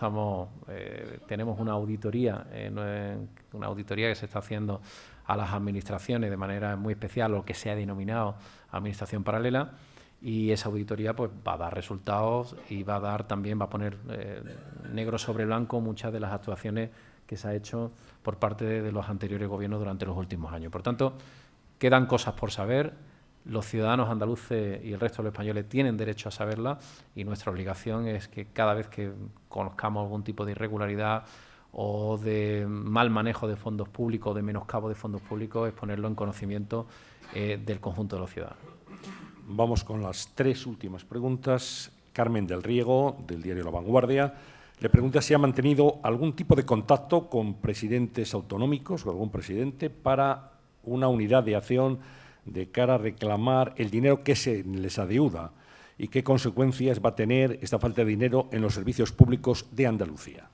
tenemos una auditoría que se está haciendo a las administraciones de manera muy especial, lo que se ha denominado administración paralela, y esa auditoría pues va a dar resultados y va a poner negro sobre blanco muchas de las actuaciones que se ha hecho por parte de los anteriores gobiernos durante los últimos años. Por tanto, quedan cosas por saber, los ciudadanos andaluces y el resto de los españoles tienen derecho a saberlas y nuestra obligación es que cada vez que conozcamos algún tipo de irregularidad o de mal manejo de fondos públicos o de menoscabo de fondos públicos es ponerlo en conocimiento del conjunto de los ciudadanos. Vamos con las tres últimas preguntas. Carmen del Riego, del diario La Vanguardia, le pregunta si ha mantenido algún tipo de contacto con presidentes autonómicos o algún presidente para una unidad de acción de cara a reclamar el dinero que se les adeuda y qué consecuencias va a tener esta falta de dinero en los servicios públicos de Andalucía.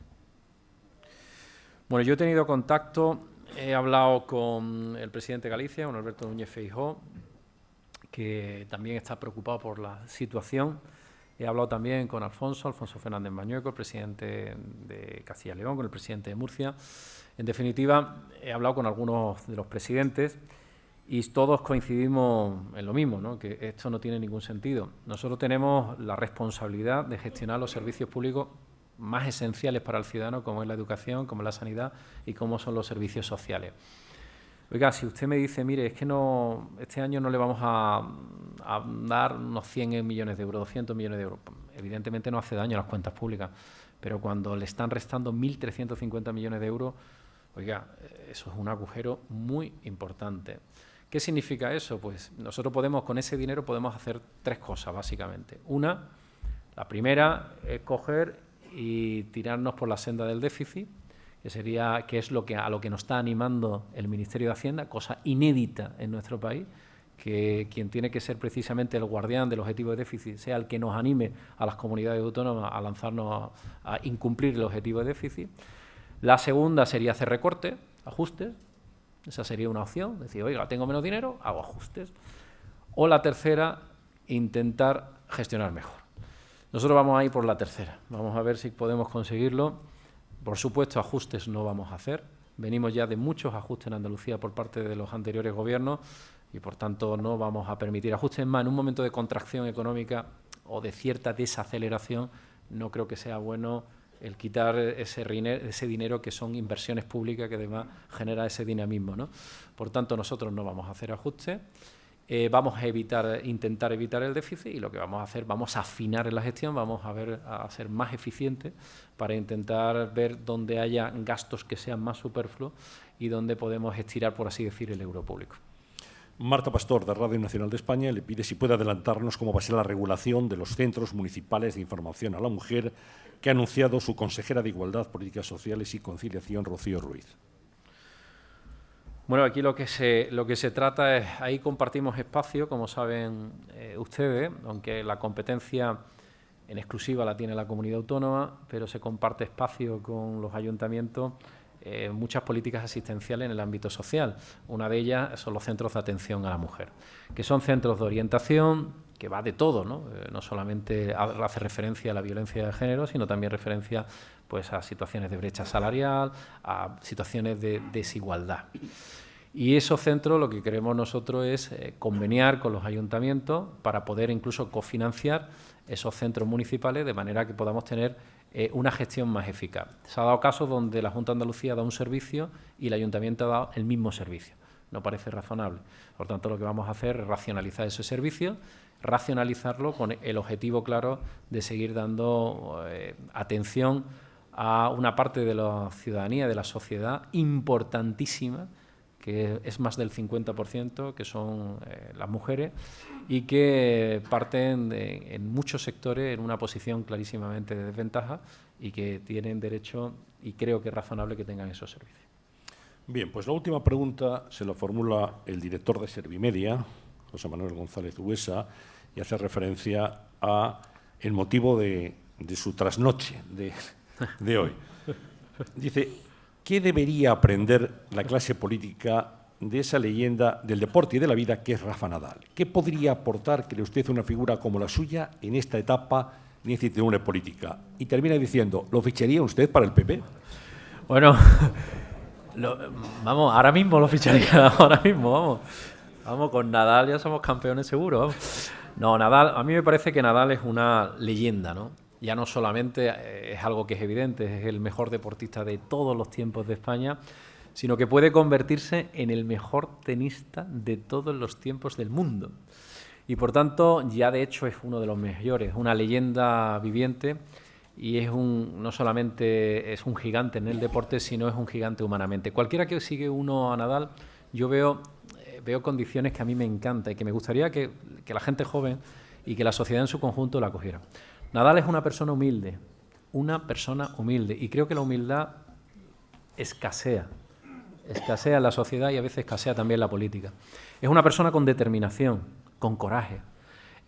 Bueno, yo he tenido contacto, he hablado con el presidente de Galicia, con Alberto Núñez Feijóo, que también está preocupado por la situación. He hablado también con Alfonso Fernández Mañueco, el presidente de Castilla y León, con el presidente de Murcia. En definitiva, he hablado con algunos de los presidentes y todos coincidimos en lo mismo, ¿no? Que esto no tiene ningún sentido. Nosotros tenemos la responsabilidad de gestionar los servicios públicos más esenciales para el ciudadano, como es la educación, como es la sanidad y como son los servicios sociales. Oiga, si usted me dice, mire, es que este año no le vamos a dar unos 100 millones de euros, 200 millones de euros, evidentemente no hace daño a las cuentas públicas, pero cuando le están restando 1.350 millones de euros, oiga, eso es un agujero muy importante. ¿Qué significa eso? Pues nosotros con ese dinero podemos hacer tres cosas, básicamente. La primera es coger y tirarnos por la senda del déficit, que es a lo que nos está animando el Ministerio de Hacienda, cosa inédita en nuestro país, que quien tiene que ser precisamente el guardián del objetivo de déficit sea el que nos anime a las comunidades autónomas a lanzarnos a incumplir el objetivo de déficit. La segunda sería hacer recortes, ajustes, Esa sería una opción, decir, oiga, tengo menos dinero, hago ajustes. O la tercera, intentar gestionar mejor. Nosotros vamos a ir por la tercera, vamos a ver si podemos conseguirlo. Por supuesto, ajustes no vamos a hacer. Venimos ya de muchos ajustes en Andalucía por parte de los anteriores gobiernos y, por tanto, no vamos a permitir ajustes más. En un momento de contracción económica o de cierta desaceleración, no creo que sea bueno el quitar ese dinero que son inversiones públicas que además genera ese dinamismo, ¿no? Por tanto, nosotros no vamos a hacer ajustes. Vamos a intentar evitar el déficit y lo que vamos a hacer, vamos a afinar en la gestión, vamos a ser más eficientes para intentar ver dónde haya gastos que sean más superfluos y dónde podemos estirar, por así decir, el euro público. Marta Pastor, de Radio Nacional de España, le pide si puede adelantarnos cómo va a ser la regulación de los centros municipales de información a la mujer que ha anunciado su consejera de Igualdad, Políticas Sociales y Conciliación, Rocío Ruiz. Bueno, aquí lo que se trata es, ahí compartimos espacio, como saben ustedes, aunque la competencia en exclusiva la tiene la comunidad autónoma, pero se comparte espacio con los ayuntamientos, muchas políticas asistenciales en el ámbito social. Una de ellas son los centros de atención a la mujer, que son centros de orientación, que va de todo, ¿no? No solamente hace referencia a la violencia de género, sino también referencia pues, a situaciones de brecha salarial, a situaciones de desigualdad. Y esos centros lo que queremos nosotros es conveniar con los ayuntamientos para poder incluso cofinanciar esos centros municipales de manera que podamos tener una gestión más eficaz. Se ha dado casos donde la Junta de Andalucía da un servicio y el ayuntamiento ha dado el mismo servicio. No parece razonable. Por tanto, lo que vamos a hacer es racionalizar ese servicio, racionalizarlo con el objetivo claro de seguir dando atención a una parte de la ciudadanía, de la sociedad, importantísima, que es más del 50%, que son las mujeres, y que parten en muchos sectores en una posición clarísimamente de desventaja y que tienen derecho, y creo que es razonable que tengan esos servicios. Bien, pues la última pregunta se la formula el director de Servimedia, José Manuel González Huesa, y hace referencia a el motivo de su trasnoche de hoy. Dice, ¿qué debería aprender la clase política de esa leyenda del deporte y de la vida que es Rafa Nadal? ¿Qué podría aportar, cree usted, una figura como la suya en esta etapa de incertidumbre política? Y termina diciendo, ¿lo ficharía usted para el PP? Bueno, vamos, ahora mismo lo ficharía, ahora mismo, vamos, con Nadal ya somos campeones seguros, vamos. No, Nadal, a mí me parece que Nadal es una leyenda, ¿no? Ya no solamente es algo que es evidente, es el mejor deportista de todos los tiempos de España, sino que puede convertirse en el mejor tenista de todos los tiempos del mundo. Y por tanto, ya de hecho es uno de los mejores, una leyenda viviente, y no solamente es un gigante en el deporte, sino es un gigante humanamente. Cualquiera que sigue uno a Nadal, yo veo condiciones que a mí me encanta y que me gustaría que la gente joven y que la sociedad en su conjunto la cogiera. Nadal es una persona humilde, y creo que la humildad escasea en la sociedad y a veces escasea también en la política. Es una persona con determinación, con coraje.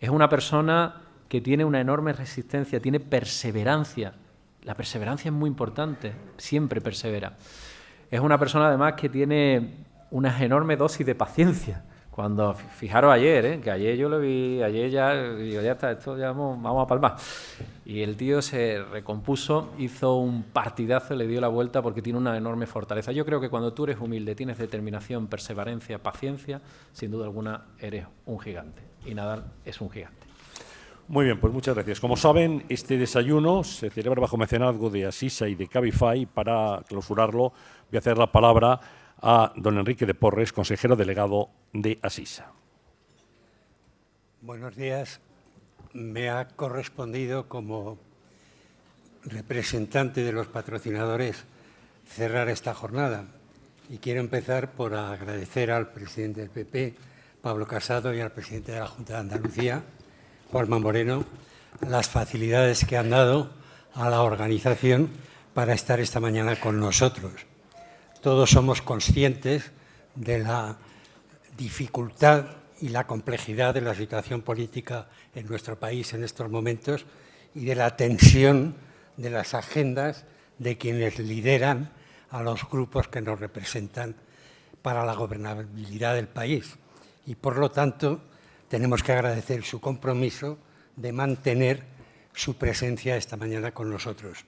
Es una persona que tiene una enorme resistencia, tiene perseverancia. La perseverancia es muy importante, siempre persevera. Es una persona además que tiene unas enormes dosis de paciencia. Cuando, fijaros ayer, que ayer yo lo vi, ayer ya, digo, ya está, esto ya vamos a palmar. Y el tío se recompuso, hizo un partidazo, le dio la vuelta porque tiene una enorme fortaleza. Yo creo que cuando tú eres humilde, tienes determinación, perseverancia, paciencia, sin duda alguna eres un gigante. Y Nadal es un gigante. Muy bien, pues muchas gracias. Como saben, este desayuno se celebra bajo mecenazgo de Asisa y de Cabify. Para clausurarlo, voy a hacer la palabra a don Enrique de Porres, consejero delegado de Asisa. Buenos días. Me ha correspondido, como representante de los patrocinadores, cerrar esta jornada. Y quiero empezar por agradecer al presidente del PP, Pablo Casado, y al presidente de la Junta de Andalucía, Juanma Moreno, las facilidades que han dado a la organización para estar esta mañana con nosotros. Todos somos conscientes de la dificultad y la complejidad de la situación política en nuestro país en estos momentos y de la tensión de las agendas de quienes lideran a los grupos que nos representan para la gobernabilidad del país y, por lo tanto, tenemos que agradecer su compromiso de mantener su presencia esta mañana con nosotros.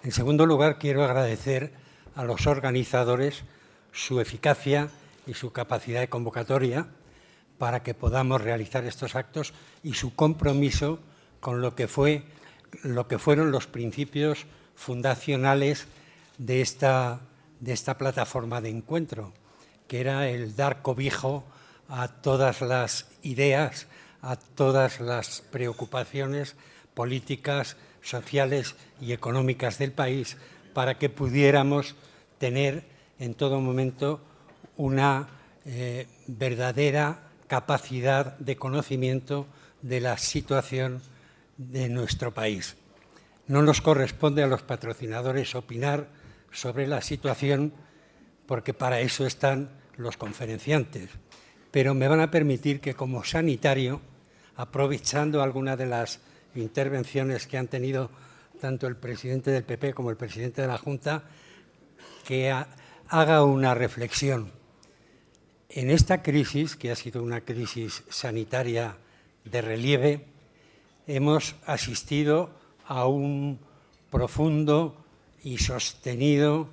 En segundo lugar, quiero agradecer a los organizadores su eficacia y su capacidad de convocatoria para que podamos realizar estos actos y su compromiso con lo que fueron los principios fundacionales de esta plataforma de encuentro, que era el dar cobijo a todas las ideas, a todas las preocupaciones políticas, sociales y económicas del país, para que pudiéramos tener en todo momento una verdadera capacidad de conocimiento de la situación de nuestro país. No nos corresponde a los patrocinadores opinar sobre la situación, porque para eso están los conferenciantes. Pero me van a permitir que, como sanitario, aprovechando algunas de las intervenciones que han tenido tanto el presidente del PP como el presidente de la Junta, que haga una reflexión. En esta crisis, que ha sido una crisis sanitaria de relieve, hemos asistido a un profundo y sostenido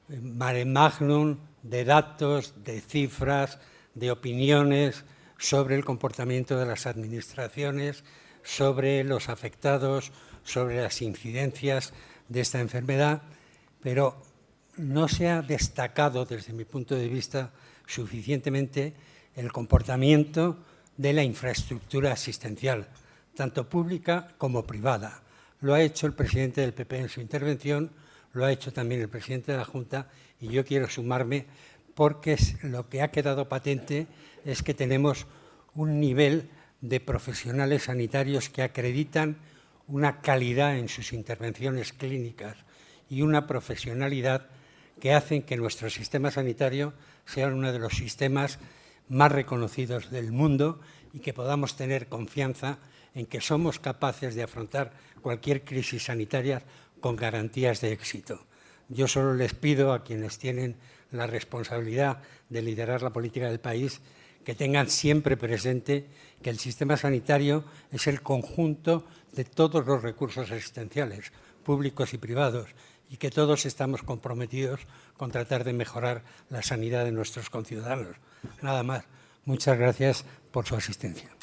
mare magnum de datos, de cifras, de opiniones sobre el comportamiento de las administraciones, sobre los afectados, sobre las incidencias de esta enfermedad, pero no se ha destacado, desde mi punto de vista, suficientemente el comportamiento de la infraestructura asistencial, tanto pública como privada. Lo ha hecho el presidente del PP en su intervención, lo ha hecho también el presidente de la Junta, y yo quiero sumarme porque lo que ha quedado patente es que tenemos un nivel de profesionales sanitarios que acreditan una calidad en sus intervenciones clínicas y una profesionalidad que hacen que nuestro sistema sanitario sea uno de los sistemas más reconocidos del mundo y que podamos tener confianza en que somos capaces de afrontar cualquier crisis sanitaria con garantías de éxito. Yo solo les pido a quienes tienen la responsabilidad de liderar la política del país que tengan siempre presente que el sistema sanitario es el conjunto de todos los recursos asistenciales, públicos y privados, y que todos estamos comprometidos con tratar de mejorar la sanidad de nuestros conciudadanos. Nada más. Muchas gracias por su asistencia.